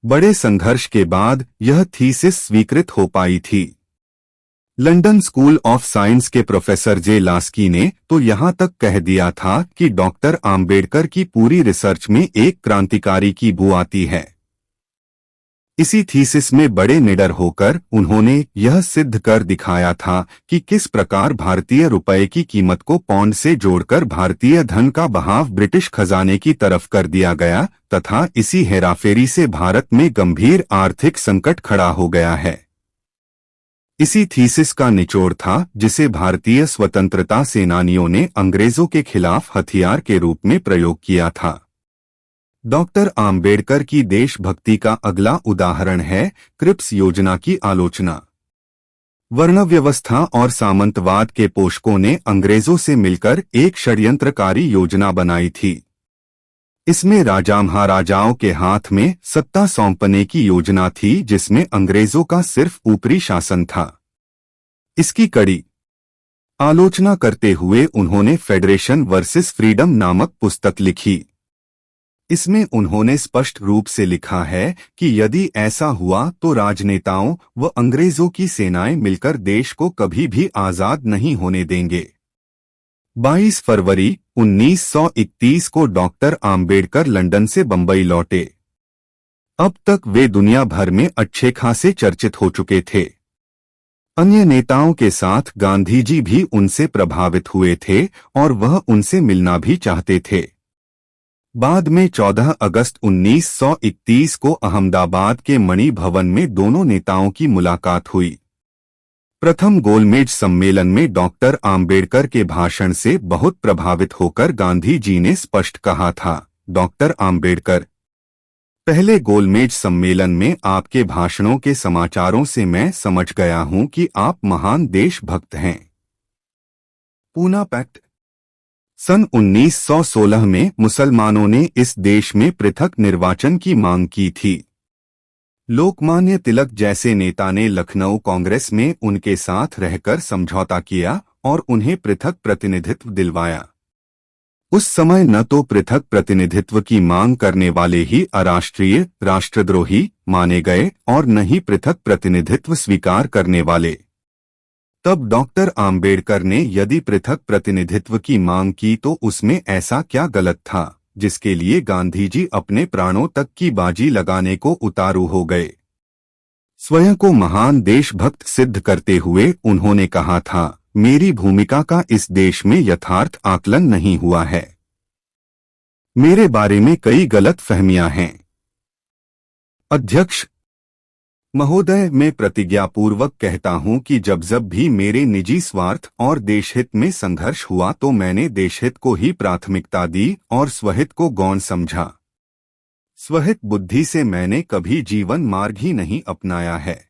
S1: बड़े संघर्ष के बाद यह थीसिस स्वीकृत हो पाई थी। लंदन स्कूल ऑफ साइंस के प्रोफेसर जे लास्की ने तो यहां तक कह दिया था कि डॉक्टर आम्बेडकर की पूरी रिसर्च में एक क्रांतिकारी की बू आती है। इसी थीसिस में बड़े निडर होकर उन्होंने यह सिद्ध कर दिखाया था कि किस प्रकार भारतीय रुपये की कीमत को पौंड से जोड़कर भारतीय धन का बहाव ब्रिटिश खजाने की तरफ कर दिया गया तथा इसी हेराफेरी से भारत में गंभीर आर्थिक संकट खड़ा हो गया है। इसी थीसिस का निचोड़ था जिसे भारतीय स्वतंत्रता सेनानियों ने अंग्रेजों के खिलाफ हथियार के रूप में प्रयोग किया था। डॉक्टर आम्बेडकर की देशभक्ति का अगला उदाहरण है क्रिप्स योजना की आलोचना। वर्ण व्यवस्था और सामंतवाद के पोषकों ने अंग्रेजों से मिलकर एक षड्यंत्रकारी योजना बनाई थी। इसमें राजा महाराजाओं के हाथ में सत्ता सौंपने की योजना थी जिसमें अंग्रेजों का सिर्फ ऊपरी शासन था। इसकी कड़ी आलोचना करते हुए उन्होंने फेडरेशन वर्सेस फ्रीडम नामक पुस्तक लिखी। इसमें उन्होंने स्पष्ट रूप से लिखा है कि यदि ऐसा हुआ तो राजनेताओं व अंग्रेजों की सेनाएं मिलकर देश को कभी भी आजाद नहीं होने देंगे। 22 फरवरी 1931 को डॉक्टर आम्बेडकर लंदन से बंबई लौटे। अब तक वे दुनिया भर में अच्छे खासे चर्चित हो चुके थे। अन्य नेताओं के साथ गांधी जी भी उनसे प्रभावित हुए थे और वह उनसे मिलना भी चाहते थे। बाद में 14 अगस्त 1931 को अहमदाबाद के मणि भवन में दोनों नेताओं की मुलाकात हुई। प्रथम गोलमेज सम्मेलन में डॉक्टर आम्बेडकर के भाषण से बहुत प्रभावित होकर गांधी जी ने स्पष्ट कहा था, डॉक्टर आम्बेडकर, पहले गोलमेज सम्मेलन में आपके भाषणों के समाचारों से मैं समझ गया हूं कि आप महान देशभक्त हैं। पूना पैक्ट। सन 1916 में मुसलमानों ने इस देश में पृथक निर्वाचन की मांग की थी। लोकमान्य तिलक जैसे नेता ने लखनऊ कांग्रेस में उनके साथ रहकर समझौता किया और उन्हें पृथक प्रतिनिधित्व दिलवाया। उस समय न तो पृथक प्रतिनिधित्व की मांग करने वाले ही अराष्ट्रीय राष्ट्रद्रोही माने गए और न ही पृथक प्रतिनिधित्व स्वीकार करने वाले। तब डॉक्टर आम्बेडकर ने यदि पृथक प्रतिनिधित्व की मांग की तो उसमें ऐसा क्या गलत था जिसके लिए गांधी जी अपने प्राणों तक की बाजी लगाने को उतारू हो गए। स्वयं को महान देशभक्त सिद्ध करते हुए उन्होंने कहा था, मेरी भूमिका का इस देश में यथार्थ आकलन नहीं हुआ है। मेरे बारे में कई गलत फहमियां हैं। अध्यक्ष महोदय, मैं प्रतिज्ञापूर्वक कहता हूं कि जब भी मेरे निजी स्वार्थ और देशहित में संघर्ष हुआ तो मैंने देशहित को ही प्राथमिकता दी और स्वहित को गौण समझा। स्वहित बुद्धि से मैंने कभी जीवन मार्ग ही नहीं अपनाया है।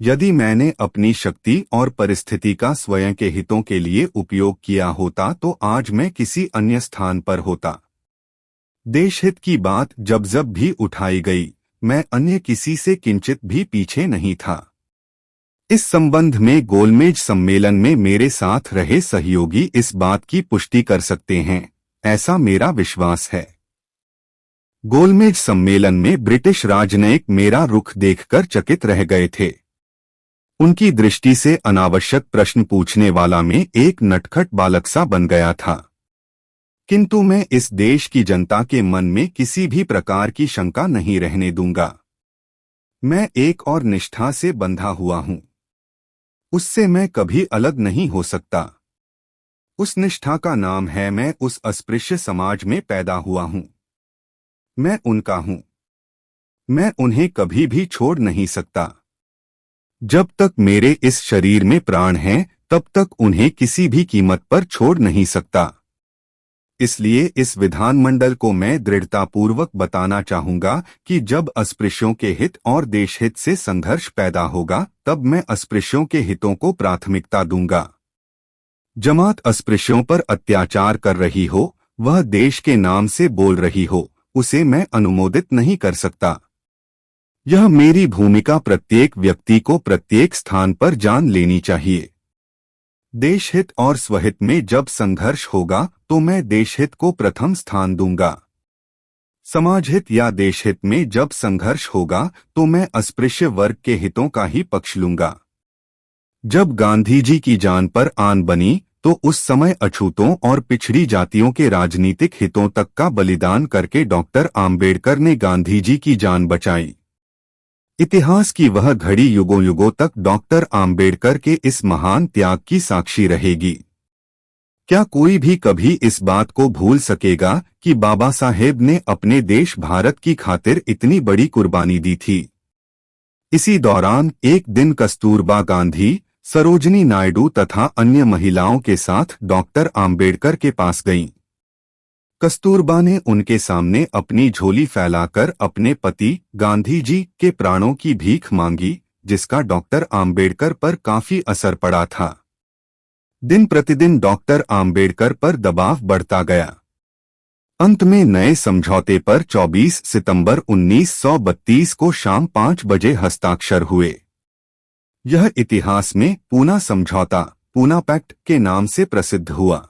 S1: यदि मैंने अपनी शक्ति और परिस्थिति का स्वयं के हितों के लिए उपयोग किया होता तो आज मैं किसी अन्य स्थान पर होता। देशहित की बात जब भी उठाई गई, मैं अन्य किसी से किंचित भी पीछे नहीं था। इस संबंध में गोलमेज सम्मेलन में मेरे साथ रहे सहयोगी इस बात की पुष्टि कर सकते हैं, ऐसा मेरा विश्वास है। गोलमेज सम्मेलन में ब्रिटिश राजनयिक मेरा रुख देखकर चकित रह गए थे। उनकी दृष्टि से अनावश्यक प्रश्न पूछने वाला मैं एक नटखट बालक सा बन गया था। किंतु मैं इस देश की जनता के मन में किसी भी प्रकार की शंका नहीं रहने दूंगा। मैं एक और निष्ठा से बंधा हुआ हूं। उससे मैं कभी अलग नहीं हो सकता। उस निष्ठा का नाम है मैं उस अस्पृश्य समाज में पैदा हुआ हूं। मैं उनका हूं। मैं उन्हें कभी भी छोड़ नहीं सकता। जब तक मेरे इस शरीर में प्राण हैं, तब तक उन्हें किसी भी कीमत पर छोड़ नहीं सकता। इसलिए इस विधानमंडल को मैं दृढ़तापूर्वक बताना चाहूंगा कि जब अस्पृश्यों के हित और देश हित से संघर्ष पैदा होगा, तब मैं अस्पृश्यों के हितों को प्राथमिकता दूंगा। जमात अस्पृश्यों पर अत्याचार कर रही हो, वह देश के नाम से बोल रही हो, उसे मैं अनुमोदित नहीं कर सकता। यह मेरी भूमिका प्रत्येक व्यक्ति को प्रत्येक स्थान पर जान लेनी चाहिए। देशहित और स्वहित में जब संघर्ष होगा तो मैं देशहित को प्रथम स्थान दूंगा। समाजहित या देशहित में जब संघर्ष होगा तो मैं अस्पृश्य वर्ग के हितों का ही पक्ष लूंगा। जब गांधी जी की जान पर आन बनी तो उस समय अछूतों और पिछड़ी जातियों के राजनीतिक हितों तक का बलिदान करके डॉक्टर आम्बेडकर ने गांधी जी की जान बचाई। इतिहास की वह घड़ी युगों युगों तक डॉक्टर आम्बेडकर के इस महान त्याग की साक्षी रहेगी। क्या कोई भी कभी इस बात को भूल सकेगा कि बाबा साहेब ने अपने देश भारत की खातिर इतनी बड़ी कुर्बानी दी थी? इसी दौरान एक दिन कस्तूरबा गांधी, सरोजनी नायडू तथा अन्य महिलाओं के साथ डॉक्टर आम्बेडकर के पास गईं। कस्तूरबा ने उनके सामने अपनी झोली फैलाकर अपने पति गांधी जी के प्राणों की भीख मांगी, जिसका डॉक्टर आम्बेडकर पर काफी असर पड़ा था। दिन प्रतिदिन डॉक्टर आम्बेडकर पर दबाव बढ़ता गया। अंत में नए समझौते पर 24 सितंबर 1932 को शाम 5 बजे हस्ताक्षर हुए। यह इतिहास में पूना समझौता, पूना पैक्ट के नाम से प्रसिद्ध हुआ।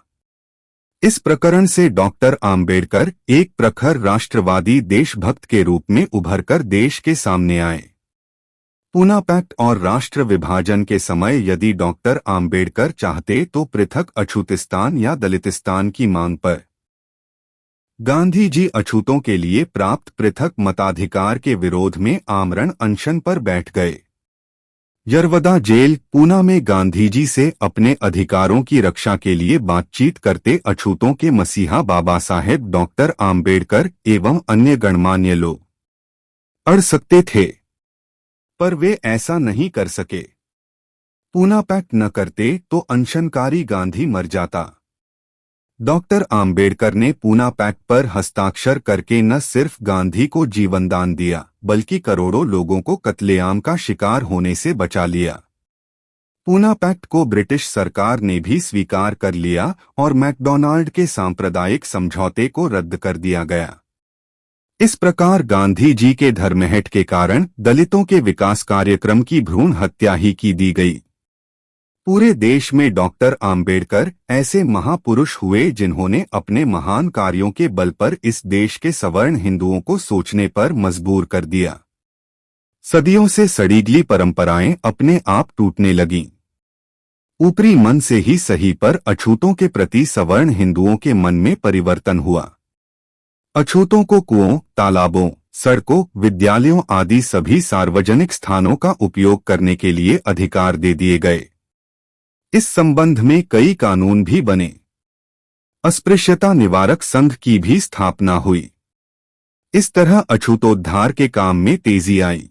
S1: इस प्रकरण से डॉक्टर आम्बेडकर एक प्रखर राष्ट्रवादी देशभक्त के रूप में उभरकर देश के सामने आए। पूना पैक्ट और राष्ट्र विभाजन के समय यदि डॉक्टर आम्बेडकर चाहते तो पृथक अछूतिस्तान या दलितिस्तान की मांग पर गांधी जी अछूतों के लिए प्राप्त पृथक मताधिकार के विरोध में आमरण अनशन पर बैठ गए। यरवदा जेल, पूना में गांधी जी से अपने अधिकारों की रक्षा के लिए बातचीत करते अछूतों के मसीहा बाबा साहेब डॉक्टर आम्बेडकर एवं अन्य गणमान्य लोग अड़ सकते थे, पर वे ऐसा नहीं कर सके। पूना पैक्ट न करते तो अनशनकारी गांधी मर जाता। डॉक्टर आम्बेडकर ने पूना पैक्ट पर हस्ताक्षर करके न सिर्फ गांधी को जीवनदान दिया, बल्कि करोड़ों लोगों को कत्लेआम का शिकार होने से बचा लिया। पूना पैक्ट को ब्रिटिश सरकार ने भी स्वीकार कर लिया और मैकडॉनल्ड के सांप्रदायिक समझौते को रद्द कर दिया गया। इस प्रकार गांधी जी के धर्महेट के कारण दलितों के विकास कार्यक्रम की भ्रूण हत्या ही की दी गई। पूरे देश में डॉक्टर आम्बेडकर ऐसे महापुरुष हुए जिन्होंने अपने महान कार्यों के बल पर इस देश के सवर्ण हिंदुओं को सोचने पर मजबूर कर दिया। सदियों से सड़ीगली परंपराएं अपने आप टूटने लगीं। ऊपरी मन से ही सही पर अछूतों के प्रति सवर्ण हिंदुओं के मन में परिवर्तन हुआ। अछूतों को कुओं, तालाबों, सड़कों, विद्यालयों आदि सभी सार्वजनिक स्थानों का उपयोग करने के लिए अधिकार दे दिए गए। इस संबंध में कई कानून भी बने। अस्पृश्यता निवारक संघ की भी स्थापना हुई। इस तरह अछूतोद्धार के काम में तेजी आई।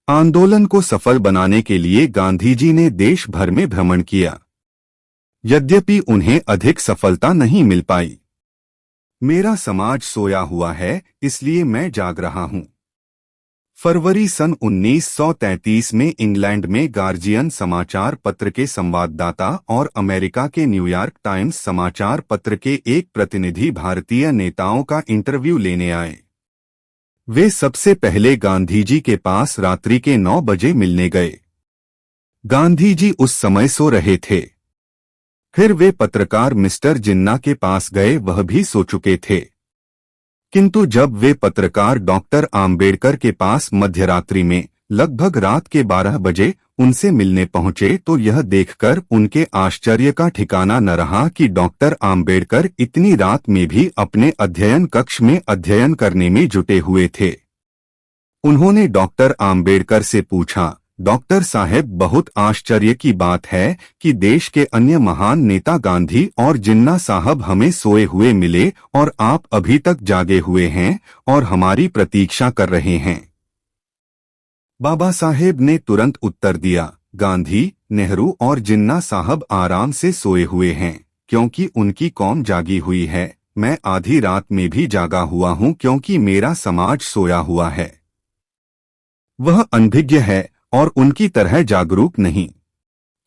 S1: आंदोलन को सफल बनाने के लिए गांधी जी ने देश भर में भ्रमण किया। यद्यपि उन्हें अधिक सफलता नहीं मिल पाई। मेरा समाज सोया हुआ है, इसलिए मैं जाग रहा हूं। फरवरी सन 1933 में इंग्लैंड में गार्जियन समाचार पत्र के संवाददाता और अमेरिका के न्यूयॉर्क टाइम्स समाचार पत्र के एक प्रतिनिधि भारतीय नेताओं का इंटरव्यू लेने आए। वे सबसे पहले गांधी जी के पास रात्रि के 9 बजे मिलने गए। गांधी जी उस समय सो रहे थे। फिर वे पत्रकार मिस्टर जिन्ना के पास गए, वह भी सो चुके थे। किंतु जब वे पत्रकार डॉक्टर आम्बेडकर के पास मध्यरात्रि में लगभग रात के 12 बजे उनसे मिलने पहुंचे तो यह देखकर उनके आश्चर्य का ठिकाना न रहा कि डॉक्टर आम्बेडकर इतनी रात में भी अपने अध्ययन कक्ष में अध्ययन करने में जुटे हुए थे। उन्होंने डॉक्टर आम्बेडकर से पूछा, डॉक्टर साहब, बहुत आश्चर्य की बात है कि देश के अन्य महान नेता गांधी और जिन्ना साहब हमें सोए हुए मिले और आप अभी तक जागे हुए हैं और हमारी प्रतीक्षा कर रहे हैं। बाबा साहेब ने तुरंत उत्तर दिया, गांधी, नेहरू और जिन्ना साहब आराम से सोए हुए हैं क्योंकि उनकी कौम जागी हुई है। मैं आधी रात में भी जागा हुआ हूं क्योंकि मेरा समाज सोया हुआ है। वह अनभिज्ञ है और उनकी तरह जागरूक नहीं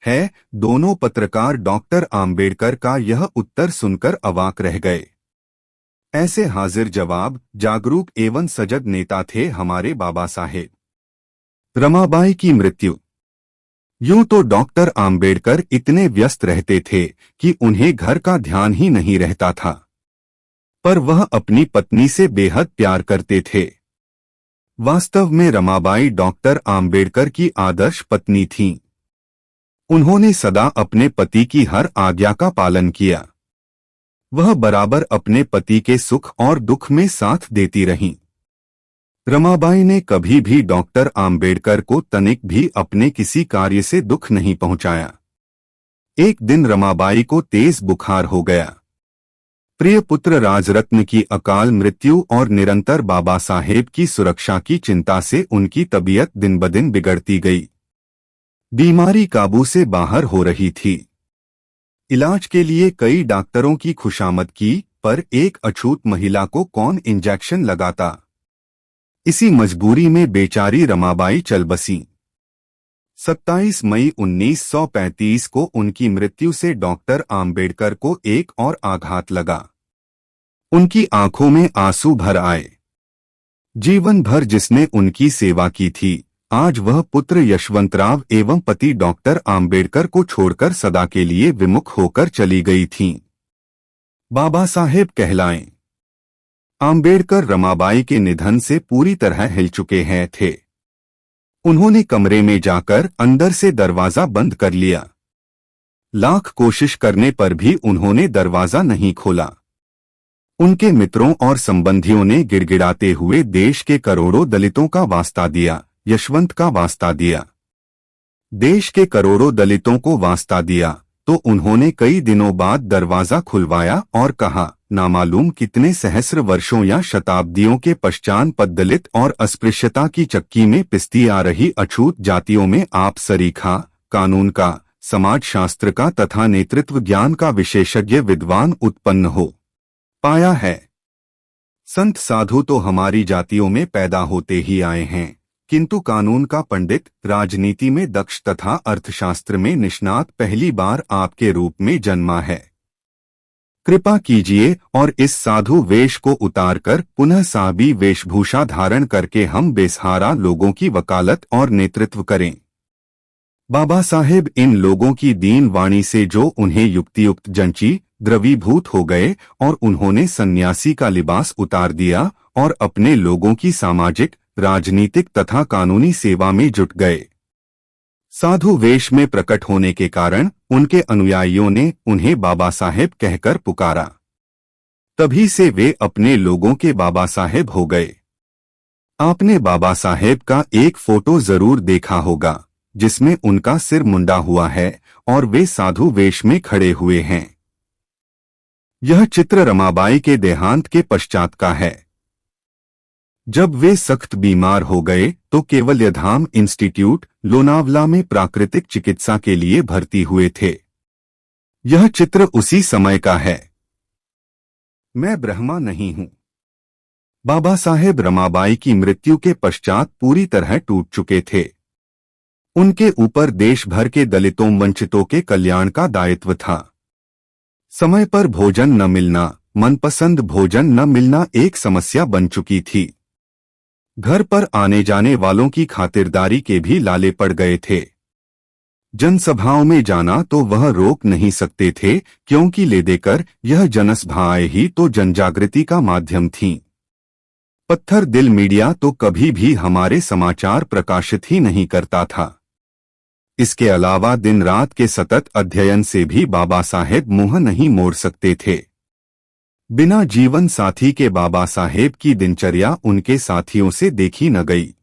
S1: है। दोनों पत्रकार डॉक्टर आम्बेडकर का यह उत्तर सुनकर अवाक रह गए। ऐसे हाजिर जवाब, जागरूक एवं सजग नेता थे हमारे बाबा साहेब। रमाबाई की मृत्यु। यूं तो डॉक्टर आम्बेडकर इतने व्यस्त रहते थे कि उन्हें घर का ध्यान ही नहीं रहता था, पर वह अपनी पत्नी से बेहद प्यार करते थे। वास्तव में रमाबाई डॉक्टर आम्बेडकर की आदर्श पत्नी थीं। उन्होंने सदा अपने पति की हर आज्ञा का पालन किया। वह बराबर अपने पति के सुख और दुख में साथ देती रहीं। रमाबाई ने कभी भी डॉक्टर आम्बेडकर को तनिक भी अपने किसी कार्य से दुख नहीं पहुंचाया। एक दिन रमाबाई को तेज बुखार हो गया। प्रिय पुत्र राजरत्न की अकाल मृत्यु और निरंतर बाबा साहेब की सुरक्षा की चिंता से उनकी तबीयत दिन ब दिन बिगड़ती गई। बीमारी काबू से बाहर हो रही थी। इलाज के लिए कई डॉक्टरों की खुशामद की, पर एक अछूत महिला को कौन इंजेक्शन लगाता। इसी मजबूरी में बेचारी रमाबाई चल बसी। 27 मई 1935 को उनकी मृत्यु से डॉक्टर आम्बेडकर को एक और आघात लगा। उनकी आंखों में आंसू भर आए। जीवन भर जिसने उनकी सेवा की थी, आज वह पुत्र यशवंतराव एवं पति डॉक्टर आम्बेडकर को छोड़कर सदा के लिए विमुख होकर चली गई थीं। बाबा साहेब कहलाएं। आम्बेडकर रमाबाई के निधन से पूरी तरह हिल चुके हैं थे। उन्होंने कमरे में जाकर अंदर से दरवाजा बंद कर लिया। लाख कोशिश करने पर भी उन्होंने दरवाजा नहीं खोला। उनके मित्रों और संबंधियों ने गिड़गिड़ाते हुए देश के करोड़ों दलितों का वास्ता दिया, यशवंत का वास्ता दिया। देश के करोड़ों दलितों को वास्ता दिया तो उन्होंने कई दिनों बाद दरवाजा खुलवाया और कहा, नामालूम कितने सहस्र वर्षों या शताब्दियों के पश्चात दलित और अस्पृश्यता की चक्की में पिसती आ रही अछूत जातियों में आप सरीखा, कानून का, समाजशास्त्र का तथा नेतृत्व ज्ञान का विशेषज्ञ विद्वान उत्पन्न हो पाया है। संत साधु तो हमारी जातियों में पैदा होते ही आए हैं, किंतु कानून का पंडित, राजनीति में दक्ष तथा अर्थशास्त्र में निष्णात पहली बार आपके रूप में जन्मा है। कृपा कीजिए और इस साधु वेश को उतारकर पुनः साहबी वेशभूषा धारण करके हम बेसहारा लोगों की वकालत और नेतृत्व करें। बाबा साहेब इन लोगों की दीन वाणी से जो उन्हें युक्तियुक्त जंची, द्रवीभूत हो गए और उन्होंने सन्यासी का लिबास उतार दिया और अपने लोगों की सामाजिक, राजनीतिक तथा कानूनी सेवा में जुट गए। साधु वेश में प्रकट होने के कारण उनके अनुयायियों ने उन्हें बाबा साहेब कहकर पुकारा। तभी से वे अपने लोगों के बाबा साहेब हो गए। आपने बाबा साहेब का एक फोटो जरूर देखा होगा, जिसमें उनका सिर मुंडा हुआ है और वे साधु वेश में खड़े हुए हैं। यह चित्र रमाबाई के देहांत के पश्चात का है। जब वे सख्त बीमार हो गए तो केवल्यधाम इंस्टीट्यूट, लोनावला में प्राकृतिक चिकित्सा के लिए भर्ती हुए थे। यह चित्र उसी समय का है। मैं ब्रह्मा नहीं हूं। बाबा साहेब रमाबाई की मृत्यु के पश्चात पूरी तरह टूट चुके थे। उनके ऊपर देश भर के दलितों वंचितों के कल्याण का दायित्व था। समय पर भोजन न मिलना, मनपसंद भोजन न मिलना एक समस्या बन चुकी थी। घर पर आने जाने वालों की खातिरदारी के भी लाले पड़ गए थे। जनसभाओं में जाना तो वह रोक नहीं सकते थे, क्योंकि ले देकर यह जनसभाएं ही तो जनजागृति का माध्यम थीं। पत्थर दिल मीडिया तो कभी भी हमारे समाचार प्रकाशित ही नहीं करता था। इसके अलावा दिन रात के सतत अध्ययन से भी बाबा साहेब मुंह नहीं मोड़ सकते थे। बिना जीवन साथी के बाबा साहेब की दिनचर्या उनके साथियों से देखी न गई।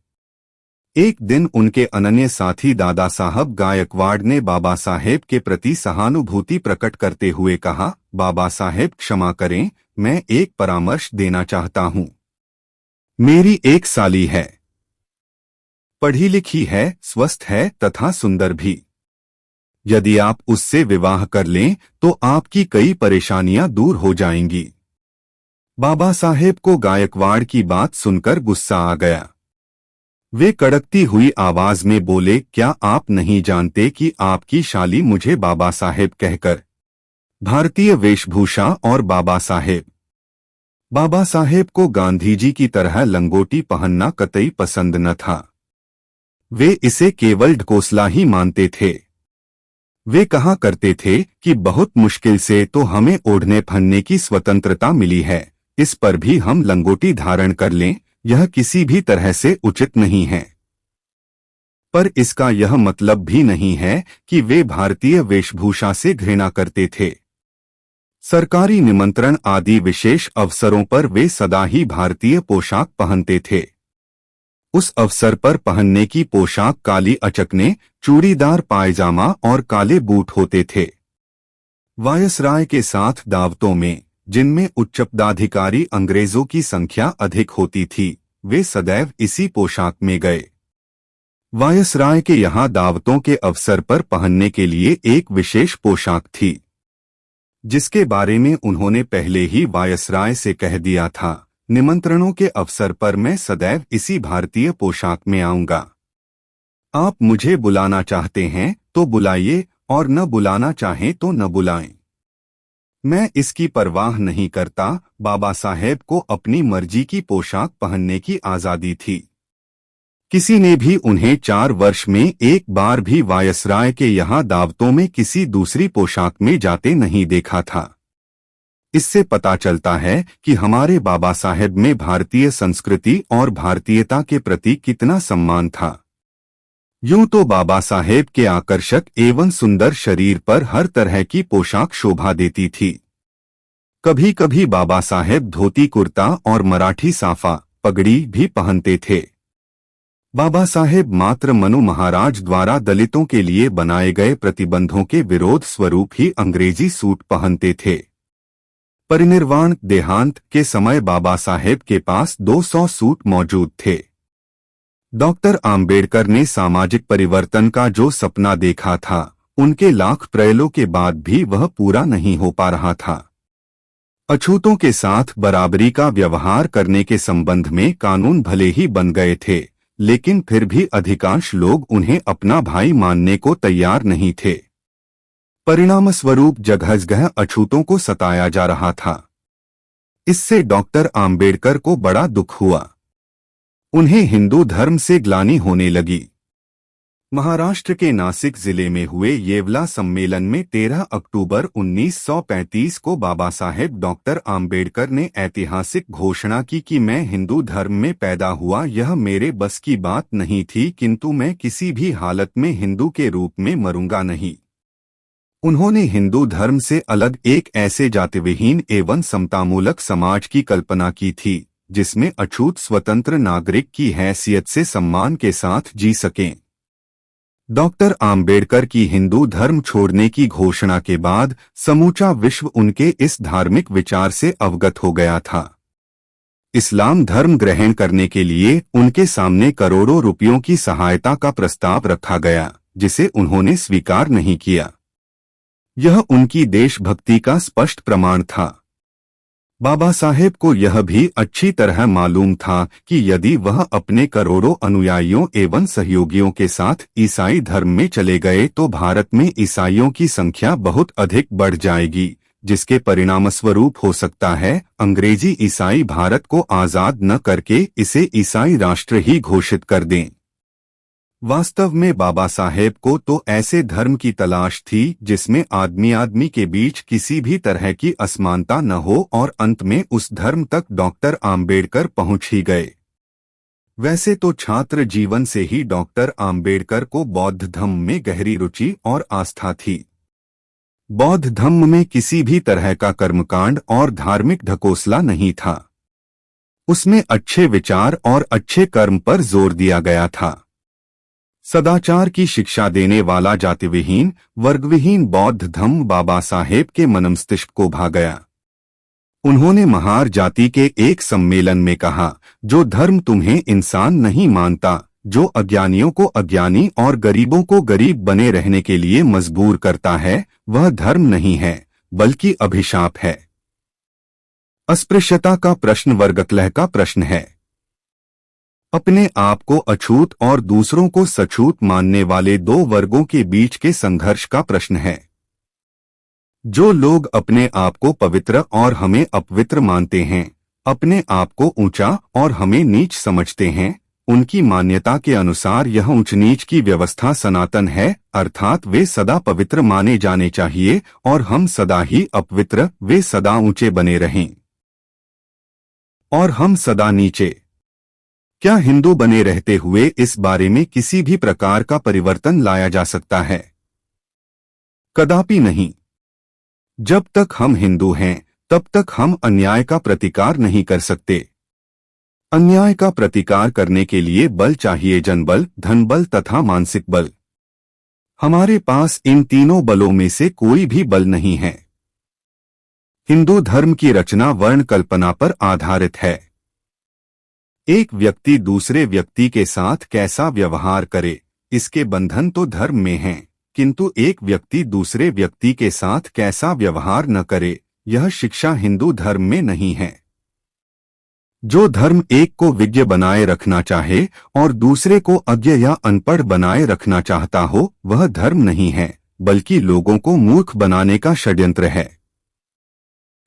S1: एक दिन उनके अनन्य साथी दादा साहब गायकवाड़ ने बाबा साहेब के प्रति सहानुभूति प्रकट करते हुए कहा, बाबा साहेब क्षमा करें, मैं एक परामर्श देना चाहता हूं। मेरी एक साली है, पढ़ी लिखी है, स्वस्थ है तथा सुंदर भी। यदि आप उससे विवाह कर लें तो आपकी कई परेशानियां दूर हो जाएंगी। बाबा साहेब को गायकवाड़ की बात सुनकर गुस्सा आ गया। वे कड़कती हुई आवाज में बोले, क्या आप नहीं जानते कि आपकी शाली मुझे बाबा साहेब कहकर भारतीय वेशभूषा और बाबा साहेब को गांधी जी की तरह लंगोटी पहनना कतई पसंद न था। वे इसे केवल ढकोसला ही मानते थे। वे कहा करते थे कि बहुत मुश्किल से तो हमें ओढ़ने पहनने की स्वतंत्रता मिली है, इस पर भी हम लंगोटी धारण कर लें, यह किसी भी तरह से उचित नहीं है। पर इसका यह मतलब भी नहीं है कि वे भारतीय वेशभूषा से घृणा करते थे। सरकारी निमंत्रण आदि विशेष अवसरों पर वे सदा ही भारतीय पोशाक पहनते थे। उस अवसर पर पहनने की पोशाक काली अचकने, चूड़ीदार पायजामा और काले बूट होते थे। वायसराय के साथ दावतों में, जिनमें उच्च पदाधिकारी अंग्रेजों की संख्या अधिक होती थी, वे सदैव इसी पोशाक में गए। वायसराय के यहाँ दावतों के अवसर पर पहनने के लिए एक विशेष पोशाक थी, जिसके बारे में उन्होंने पहले ही वायसराय से कह दिया था, निमंत्रणों के अवसर पर मैं सदैव इसी भारतीय पोशाक में आऊंगा। आप मुझे बुलाना चाहते हैं तो बुलाइए और न बुलाना चाहें तो न बुलाएं। मैं इसकी परवाह नहीं करता। बाबा साहेब को अपनी मर्जी की पोशाक पहनने की आजादी थी। किसी ने भी उन्हें 4 वर्ष में एक बार भी वायसराय के यहाँ दावतों में किसी दूसरी पोशाक में जाते नहीं देखा था। इससे पता चलता है कि हमारे बाबा साहेब में भारतीय संस्कृति और भारतीयता के प्रति कितना सम्मान था। यूं तो बाबा साहेब के आकर्षक एवं सुंदर शरीर पर हर तरह की पोशाक शोभा देती थी। कभी कभी बाबा साहेब धोती कुर्ता और मराठी साफा पगड़ी भी पहनते थे। बाबा साहेब मात्र मनु महाराज द्वारा दलितों के लिए बनाए गए प्रतिबंधों के विरोध स्वरूप ही अंग्रेजी सूट पहनते थे। परिनिर्वाण देहांत के समय बाबा साहेब के पास 200 सूट मौजूद थे। डॉक्टर आम्बेडकर ने सामाजिक परिवर्तन का जो सपना देखा था, उनके लाख प्रयासों के बाद भी वह पूरा नहीं हो पा रहा था। अछूतों के साथ बराबरी का व्यवहार करने के संबंध में कानून भले ही बन गए थे, लेकिन फिर भी अधिकांश लोग उन्हें अपना भाई मानने को तैयार नहीं थे। परिणामस्वरूप जगह जगह अछूतों को सताया जा रहा था। इससे डॉक्टर आम्बेडकर को बड़ा दुख हुआ। उन्हें हिंदू धर्म से ग्लानि होने लगी। महाराष्ट्र के नासिक जिले में हुए येवला सम्मेलन में 13 अक्टूबर 1935 को बाबा साहेब डॉक्टर आम्बेडकर ने ऐतिहासिक घोषणा की कि मैं हिंदू धर्म में पैदा हुआ, यह मेरे बस की बात नहीं थी, किंतु मैं किसी भी हालत में हिंदू के रूप में मरूंगा नहीं। उन्होंने हिंदू धर्म से अलग एक ऐसे जातिविहीन एवं समतामूलक समाज की कल्पना की थी, जिसमें अछूत स्वतंत्र नागरिक की हैसियत से सम्मान के साथ जी सकें। डॉक्टर आम्बेडकर की हिंदू धर्म छोड़ने की घोषणा के बाद समूचा विश्व उनके इस धार्मिक विचार से अवगत हो गया था। इस्लाम धर्म ग्रहण करने के लिए उनके सामने करोड़ों रुपयों की सहायता का प्रस्ताव रखा गया, जिसे उन्होंने स्वीकार नहीं किया। यह उनकी देशभक्ति का स्पष्ट प्रमाण था। बाबा साहेब को यह भी अच्छी तरह मालूम था कि यदि वह अपने करोड़ों अनुयायियों एवं सहयोगियों के साथ ईसाई धर्म में चले गए तो भारत में ईसाइयों की संख्या बहुत अधिक बढ़ जाएगी, जिसके परिणामस्वरूप हो सकता है अंग्रेजी ईसाई भारत को आजाद न करके इसे ईसाई राष्ट्र ही घोषित कर दें। वास्तव में बाबा साहेब को तो ऐसे धर्म की तलाश थी जिसमें आदमी के बीच किसी भी तरह की असमानता न हो, और अंत में उस धर्म तक डॉक्टर आम्बेडकर पहुंच ही गए। वैसे तो छात्र जीवन से ही डॉक्टर आम्बेडकर को बौद्ध धर्म में गहरी रुचि और आस्था थी। बौद्ध धर्म में किसी भी तरह का कर्मकांड और धार्मिक ढकोसला नहीं था। उसमें अच्छे विचार और अच्छे कर्म पर जोर दिया गया था। सदाचार की शिक्षा देने वाला जातिविहीन वर्गविहीन बौद्ध धम्म बाबा साहेब के मनमस्तिष्क को भा गया। उन्होंने महार जाति के एक सम्मेलन में कहा, जो धर्म तुम्हें इंसान नहीं मानता, जो अज्ञानियों को अज्ञानी और गरीबों को गरीब बने रहने के लिए मजबूर करता है, वह धर्म नहीं है बल्कि अभिशाप है। अस्पृश्यता का प्रश्न वर्गकलह का प्रश्न है। अपने आप को अछूत और दूसरों को सछूत मानने वाले दो वर्गों के बीच के संघर्ष का प्रश्न है। जो लोग अपने आप को पवित्र और हमें अपवित्र मानते हैं, अपने आप को ऊंचा और हमें नीच समझते हैं, उनकी मान्यता के अनुसार यह ऊंच नीच की व्यवस्था सनातन है, अर्थात वे सदा पवित्र माने जाने चाहिए और हम सदा ही अपवित्र, वे सदा ऊंचे बने रहें और हम सदा नीचे। क्या हिंदू बने रहते हुए इस बारे में किसी भी प्रकार का परिवर्तन लाया जा सकता है? कदापि नहीं। जब तक हम हिंदू हैं, तब तक हम अन्याय का प्रतिकार नहीं कर सकते। अन्याय का प्रतिकार करने के लिए बल चाहिए, जनबल, धनबल तथा मानसिक बल। हमारे पास इन तीनों बलों में से कोई भी बल नहीं है। हिंदू धर्म की रचना वर्ण कल्पना पर आधारित है। एक व्यक्ति दूसरे व्यक्ति के साथ कैसा व्यवहार करे, इसके बंधन तो धर्म में हैं, किंतु एक व्यक्ति दूसरे व्यक्ति के साथ कैसा व्यवहार न करे, यह शिक्षा हिंदू धर्म में नहीं है। जो धर्म एक को विज्ञ बनाए रखना चाहे और दूसरे को अज्ञ या अनपढ़ बनाए रखना चाहता हो, वह धर्म नहीं है बल्कि लोगों को मूर्ख बनाने का षड्यंत्र है।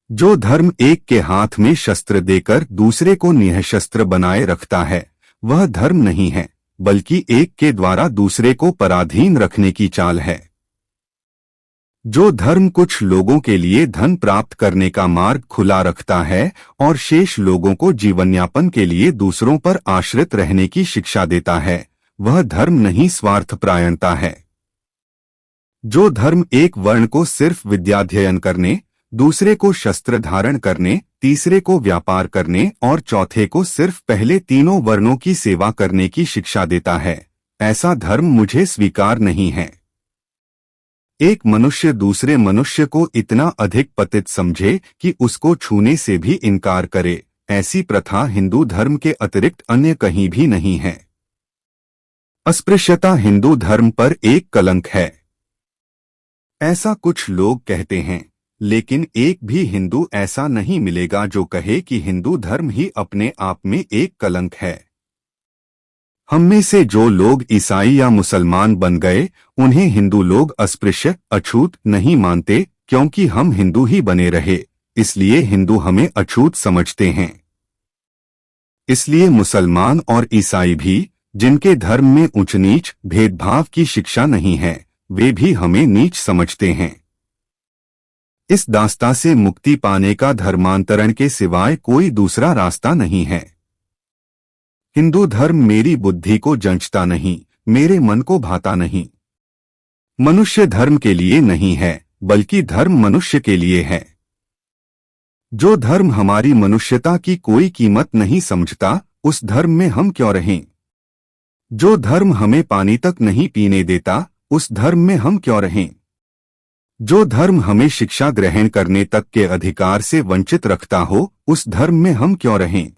S1: जो धर्म एक के हाथ में शस्त्र देकर दूसरे को निःशस्त्र बनाए रखता है, वह धर्म नहीं है बल्कि एक के द्वारा दूसरे को पराधीन रखने की चाल है। जो धर्म कुछ लोगों के लिए धन प्राप्त करने का मार्ग खुला रखता है और शेष लोगों को जीवनयापन के लिए दूसरों पर आश्रित रहने की शिक्षा देता है, वह धर्म नहीं, स्वार्थपरायणता है। जो धर्म एक वर्ण को सिर्फ विद्याध्ययन करने, दूसरे को शस्त्र धारण करने, तीसरे को व्यापार करने और चौथे को सिर्फ पहले तीनों वर्णों की सेवा करने की शिक्षा देता है, ऐसा धर्म मुझे स्वीकार नहीं है। एक मनुष्य दूसरे मनुष्य को इतना अधिक पतित समझे कि उसको छूने से भी इनकार करे, ऐसी प्रथा हिंदू धर्म के अतिरिक्त अन्य कहीं भी नहीं है। अस्पृश्यता हिंदू धर्म पर एक कलंक है, ऐसा कुछ लोग कहते हैं, लेकिन एक भी हिंदू ऐसा नहीं मिलेगा जो कहे कि हिंदू धर्म ही अपने आप में एक कलंक है। हम में से जो लोग ईसाई या मुसलमान बन गए, उन्हें हिंदू लोग अस्पृश्य, अछूत नहीं मानते, क्योंकि हम हिंदू ही बने रहे, इसलिए हिंदू हमें अछूत समझते हैं। इसलिए मुसलमान और ईसाई भी, जिनके धर्म में ऊंच नीच भेदभाव की शिक्षा नहीं है, वे भी हमें नीच समझते हैं। इस दास्ता से मुक्ति पाने का धर्मांतरण के सिवाय कोई दूसरा रास्ता नहीं है। हिंदू धर्म मेरी बुद्धि को जंचता नहीं, मेरे मन को भाता नहीं। मनुष्य धर्म के लिए नहीं है, बल्कि धर्म मनुष्य के लिए है। जो धर्म हमारी मनुष्यता की कोई कीमत नहीं समझता, उस धर्म में हम क्यों रहें? जो धर्म हमें पानी तक नहीं पीने देता, उस धर्म में हम क्यों रहें? जो धर्म हमें शिक्षा ग्रहण करने तक के अधिकार से वंचित रखता हो, उस धर्म में हम क्यों रहें?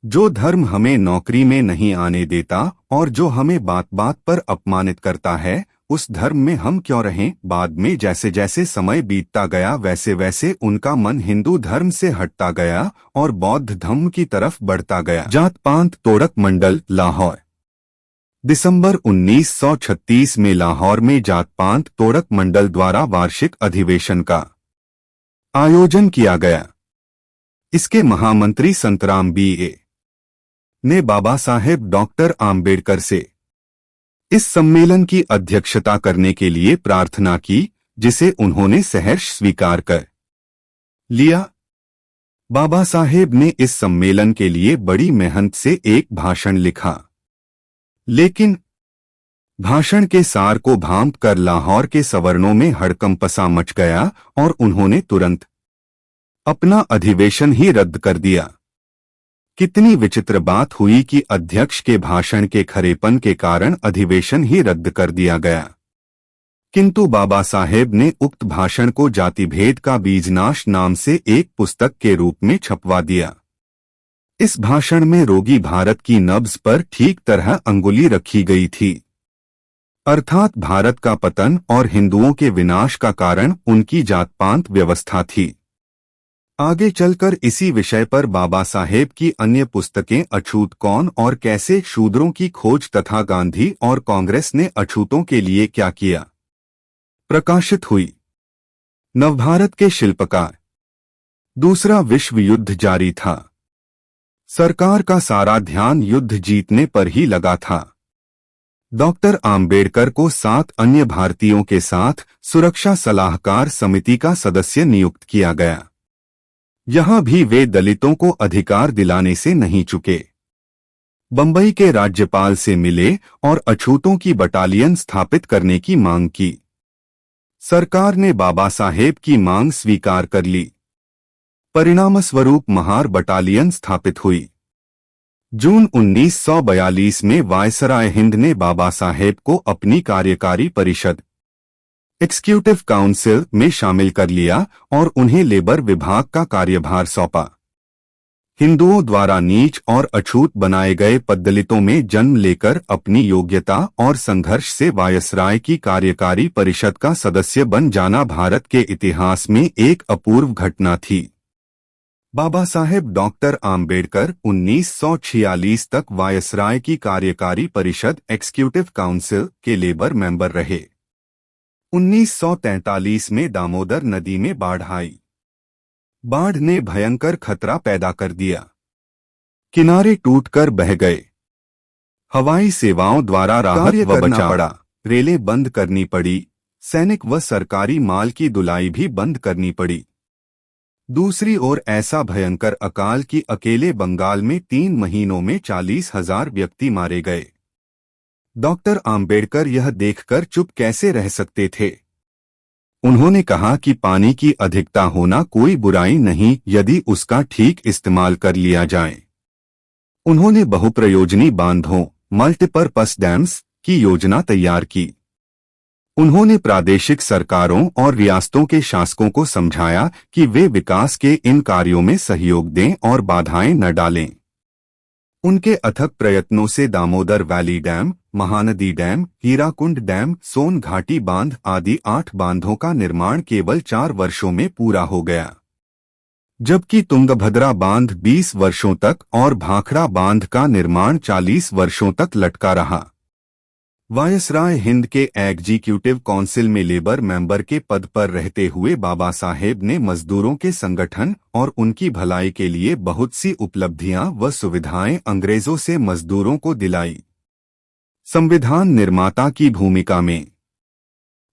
S1: जो धर्म हमें नौकरी में नहीं आने देता और जो हमें बात बात पर अपमानित करता है, उस धर्म में हम क्यों रहें? बाद में जैसे जैसे समय बीतता गया, वैसे वैसे उनका मन हिंदू धर्म से हटता गया और बौद्ध धर्म की तरफ बढ़ता गया। जात पात तोड़क मंडल, लाहौर, दिसंबर 1936 में लाहौर में जात पात तोड़क मंडल द्वारा वार्षिक अधिवेशन का आयोजन किया गया। इसके महामंत्री संतराम B.A. ने बाबा साहेब डॉक्टर आम्बेडकर से इस सम्मेलन की अध्यक्षता करने के लिए प्रार्थना की, जिसे उन्होंने सहर्ष स्वीकार कर लिया। बाबा साहेब ने इस सम्मेलन के लिए बड़ी मेहनत से एक भाषण लिखा, लेकिन भाषण के सार को भांप कर लाहौर के सवर्णों में हड़कंपसा मच गया और उन्होंने तुरंत अपना अधिवेशन ही रद्द कर दिया। कितनी विचित्र बात हुई कि अध्यक्ष के भाषण के खरेपन के कारण अधिवेशन ही रद्द कर दिया गया, किंतु बाबा साहेब ने उक्त भाषण को जातिभेद का बीजनाश नाम से एक पुस्तक के रूप में छपवा दिया। इस भाषण में रोगी भारत की नब्ज पर ठीक तरह अंगुली रखी गई थी, अर्थात भारत का पतन और हिंदुओं के विनाश का कारण उनकी जात-पात व्यवस्था थी। आगे चलकर इसी विषय पर बाबा साहेब की अन्य पुस्तकें अछूत कौन और कैसे, शूद्रों की खोज तथा गांधी और कांग्रेस ने अछूतों के लिए क्या किया प्रकाशित हुई। नवभारत के शिल्पकार। दूसरा विश्व युद्ध जारी था। सरकार का सारा ध्यान युद्ध जीतने पर ही लगा था। डॉक्टर आम्बेडकर को 7 अन्य भारतीयों के साथ सुरक्षा सलाहकार समिति का सदस्य नियुक्त किया गया। यहां भी वे दलितों को अधिकार दिलाने से नहीं चुके। बंबई के राज्यपाल से मिले और अछूतों की बटालियन स्थापित करने की मांग की। सरकार ने बाबा साहेब की मांग स्वीकार कर ली। परिणामस्वरूप महार बटालियन स्थापित हुई। जून 1942 में वायसराय हिंद ने बाबा साहेब को अपनी कार्यकारी परिषद एग्जीक्यूटिव काउंसिल में शामिल कर लिया और उन्हें लेबर विभाग का कार्यभार सौंपा। हिंदुओं द्वारा नीच और अछूत बनाए गए दलितों में जन्म लेकर अपनी योग्यता और संघर्ष से वायसराय की कार्यकारी परिषद का सदस्य बन जाना भारत के इतिहास में एक अपूर्व घटना थी। बाबा साहेब डॉक्टर आम्बेडकर 1946 तक वायसराय की कार्यकारी परिषद एग्जीक्यूटिव काउंसिल के लेबर मेंबर रहे। 1943 में दामोदर नदी में बाढ़ आई। बाढ़ ने भयंकर खतरा पैदा कर दिया। किनारे टूटकर बह गए। हवाई सेवाओं द्वारा राहत व बचाव पड़ा। रेलें बंद करनी पड़ी। सैनिक व सरकारी माल की दुलाई भी बंद करनी पड़ी। दूसरी ओर ऐसा भयंकर अकाल कि अकेले बंगाल में 3 महीनों में 40,000 व्यक्ति मारे गए। डॉक्टर आम्बेडकर यह देखकर चुप कैसे रह सकते थे। उन्होंने कहा कि पानी की अधिकता होना कोई बुराई नहीं यदि उसका ठीक इस्तेमाल कर लिया जाए। उन्होंने बहुप्रयोजनी बांधों मल्टीपर्पस डैम्स की योजना तैयार की। उन्होंने प्रादेशिक सरकारों और रियासतों के शासकों को समझाया कि वे विकास के इन कार्यों में सहयोग दें और बाधाएं न डालें। उनके अथक प्रयत्नों से Damodar valley dam, Mahanadi dam, Hirakud dam, Son घाटी बांध आदि 8 बांधों का निर्माण केवल 4 वर्षों में पूरा हो गया, जबकि तुंगभद्रा बांध 20 वर्षों तक और भाखड़ा बांध का निर्माण 40 वर्षों तक लटका रहा। वायसराय हिंद के एग्जीक्यूटिव काउंसिल में लेबर मेंबर के पद पर रहते हुए बाबा साहेब ने मजदूरों के संगठन और उनकी भलाई के लिए बहुत सी उपलब्धियां व सुविधाएं अंग्रेजों से मजदूरों को दिलाई। संविधान निर्माता की भूमिका में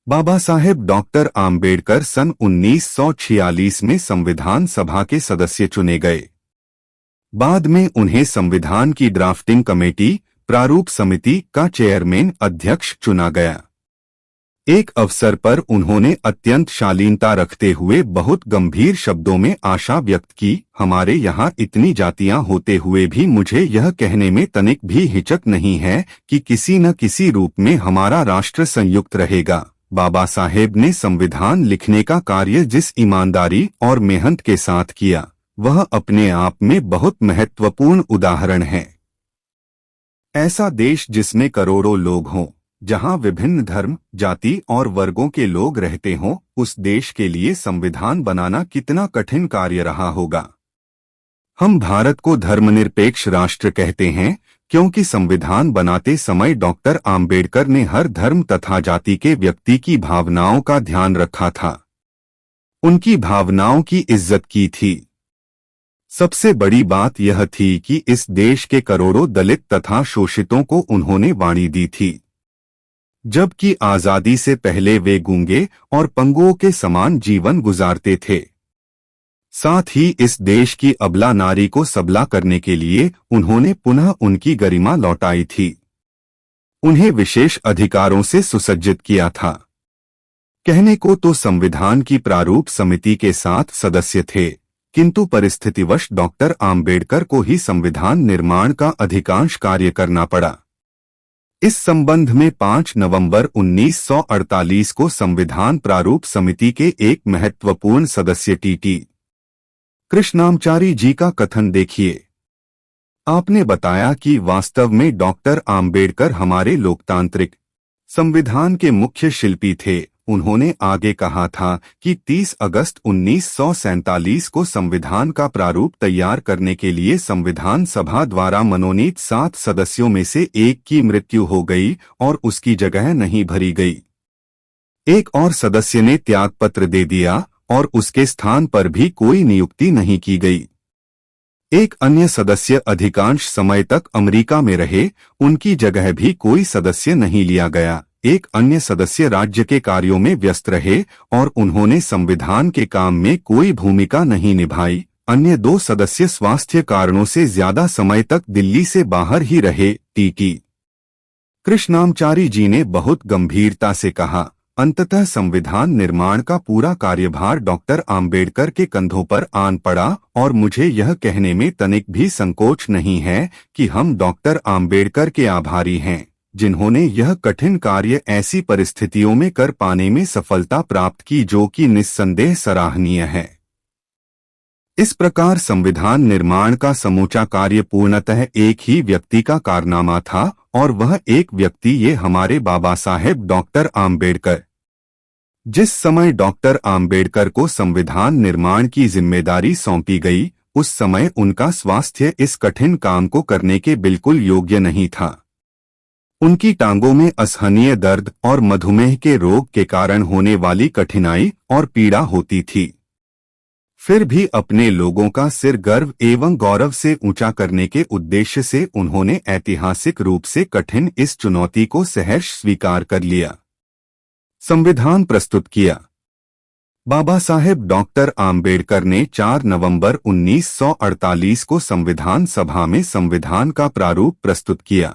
S1: बाबा साहेब डॉक्टर आम्बेडकर सन 1946 में संविधान सभा के सदस्य चुने गए। बाद में उन्हें संविधान की ड्राफ्टिंग कमेटी प्रारूप समिति का चेयरमैन अध्यक्ष चुना गया। एक अवसर पर उन्होंने अत्यंत शालीनता रखते हुए बहुत गंभीर शब्दों में आशा व्यक्त की, हमारे यहाँ इतनी जातियां होते हुए भी मुझे यह कहने में तनिक भी हिचक नहीं है कि किसी न किसी रूप में हमारा राष्ट्र संयुक्त रहेगा। बाबा साहेब ने संविधान लिखने का कार्य जिस ईमानदारी और मेहनत के साथ किया, वह अपने आप में बहुत महत्वपूर्ण उदाहरण है। ऐसा देश जिसमें करोड़ों लोग हों, जहां विभिन्न धर्म, जाति और वर्गों के लोग रहते हों, उस देश के लिए संविधान बनाना कितना कठिन कार्य रहा होगा। हम भारत को धर्मनिरपेक्ष राष्ट्र कहते हैं क्योंकि संविधान बनाते समय डॉक्टर आम्बेडकर ने हर धर्म तथा जाति के व्यक्ति की भावनाओं का ध्यान रखा था, उनकी भावनाओं की इज्जत की थी। सबसे बड़ी बात यह थी कि इस देश के करोड़ों दलित तथा शोषितों को उन्होंने वाणी दी थी, जबकि आजादी से पहले वे गूंगे और पंगुओं के समान जीवन गुजारते थे। साथ ही इस देश की अबला नारी को सबला करने के लिए उन्होंने पुनः उनकी गरिमा लौटाई थी, उन्हें विशेष अधिकारों से सुसज्जित किया था। कहने को तो संविधान की प्रारूप समिति के 7 सदस्य थे, किंतु परिस्थितिवश डॉक्टर आम्बेडकर को ही संविधान निर्माण का अधिकांश कार्य करना पड़ा। इस संबंध में 5 नवंबर 1948 को संविधान प्रारूप समिति के एक महत्वपूर्ण सदस्य टी.टी. कृष्णामाचारी जी का कथन देखिए। आपने बताया कि वास्तव में डॉक्टर आम्बेडकर हमारे लोकतांत्रिक संविधान के मुख्य शिल्पी थे। उन्होंने आगे कहा था कि 30 अगस्त 1947 को संविधान का प्रारूप तैयार करने के लिए संविधान सभा द्वारा मनोनीत 7 सदस्यों में से एक की मृत्यु हो गई और उसकी जगह नहीं भरी गई। एक और सदस्य ने त्यागपत्र दे दिया और उसके स्थान पर भी कोई नियुक्ति नहीं की गई। एक अन्य सदस्य अधिकांश समय तक अमेरिका में रहे, उनकी जगह भी कोई सदस्य नहीं लिया गया। एक अन्य सदस्य राज्य के कार्यों में व्यस्त रहे और उन्होंने संविधान के काम में कोई भूमिका नहीं निभाई। अन्य 2 सदस्य स्वास्थ्य कारणों से ज्यादा समय तक दिल्ली से बाहर ही रहे। टी कृष्णामाचारी जी ने बहुत गंभीरता से कहा, अंततः संविधान निर्माण का पूरा कार्यभार डॉक्टर आम्बेडकर के कंधों पर आन पड़ा और मुझे यह कहने में तनिक भी संकोच नहीं है कि हम डॉक्टर आम्बेडकर के आभारी हैं, जिन्होंने यह कठिन कार्य ऐसी परिस्थितियों में कर पाने में सफलता प्राप्त की जो कि निस्संदेह सराहनीय है। इस प्रकार संविधान निर्माण का समूचा कार्य पूर्णतः एक ही व्यक्ति का कारनामा था और वह एक व्यक्ति ये हमारे बाबा साहेब डॉक्टर आम्बेडकर। जिस समय डॉक्टर आम्बेडकर को संविधान निर्माण की जिम्मेदारी सौंपी गई, उस समय उनका स्वास्थ्य इस कठिन काम को करने के बिल्कुल योग्य नहीं था। उनकी टांगों में असहनीय दर्द और मधुमेह के रोग के कारण होने वाली कठिनाई और पीड़ा होती थी। फिर भी अपने लोगों का सिर गर्व एवं गौरव से ऊंचा करने के उद्देश्य से उन्होंने ऐतिहासिक रूप से कठिन इस चुनौती को सहर्ष स्वीकार कर लिया, संविधान प्रस्तुत किया। बाबा साहेब डॉक्टर आम्बेडकर ने 4 नवंबर 1948 को संविधान सभा में संविधान का प्रारूप प्रस्तुत किया।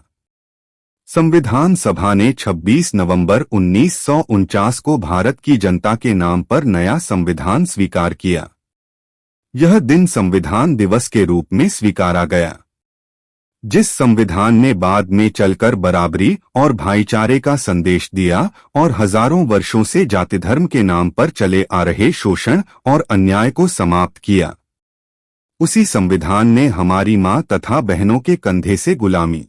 S1: संविधान सभा ने 26 नवंबर 1949 को भारत की जनता के नाम पर नया संविधान स्वीकार किया। यह दिन संविधान दिवस के रूप में स्वीकारा गया, जिस संविधान ने बाद में चलकर बराबरी और भाईचारे का संदेश दिया और हजारों वर्षों से जाति धर्म के नाम पर चले आ रहे शोषण और अन्याय को समाप्त किया। उसी संविधान ने हमारी मां तथा बहनों के कंधे से गुलामी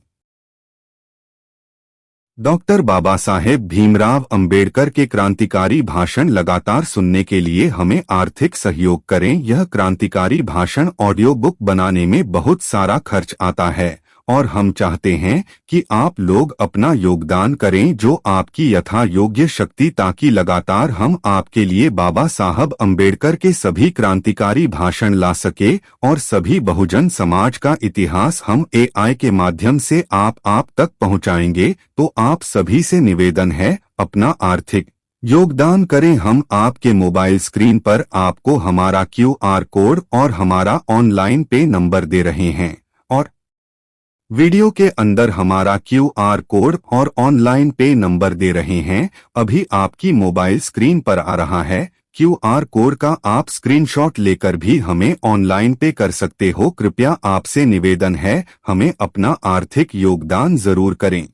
S1: डॉक्टर बाबा साहेब भीमराव अंबेडकर के क्रांतिकारी भाषण लगातार सुनने के लिए हमें आर्थिक सहयोग करें। यह क्रांतिकारी भाषण ऑडियो बुक बनाने में बहुत सारा खर्च आता है और हम चाहते हैं कि आप लोग अपना योगदान करें जो आपकी यथा योग्य शक्ति, ताकि लगातार हम आपके लिए बाबा साहब अंबेडकर के सभी क्रांतिकारी भाषण ला सके और सभी बहुजन समाज का इतिहास हम AI के माध्यम से आप तक पहुंचाएंगे। तो आप सभी से निवेदन है, अपना आर्थिक योगदान करें। हम आपके मोबाइल स्क्रीन पर आपको हमारा QR कोड और हमारा ऑनलाइन पे नंबर दे रहे हैं और वीडियो के अंदर हमारा QR कोड और ऑनलाइन पे नंबर दे रहे हैं। अभी आपकी मोबाइल स्क्रीन पर आ रहा है। QR कोड का आप स्क्रीनशॉट लेकर भी हमें ऑनलाइन पे कर सकते हो। कृपया आपसे निवेदन है, हमें अपना आर्थिक योगदान जरूर करें।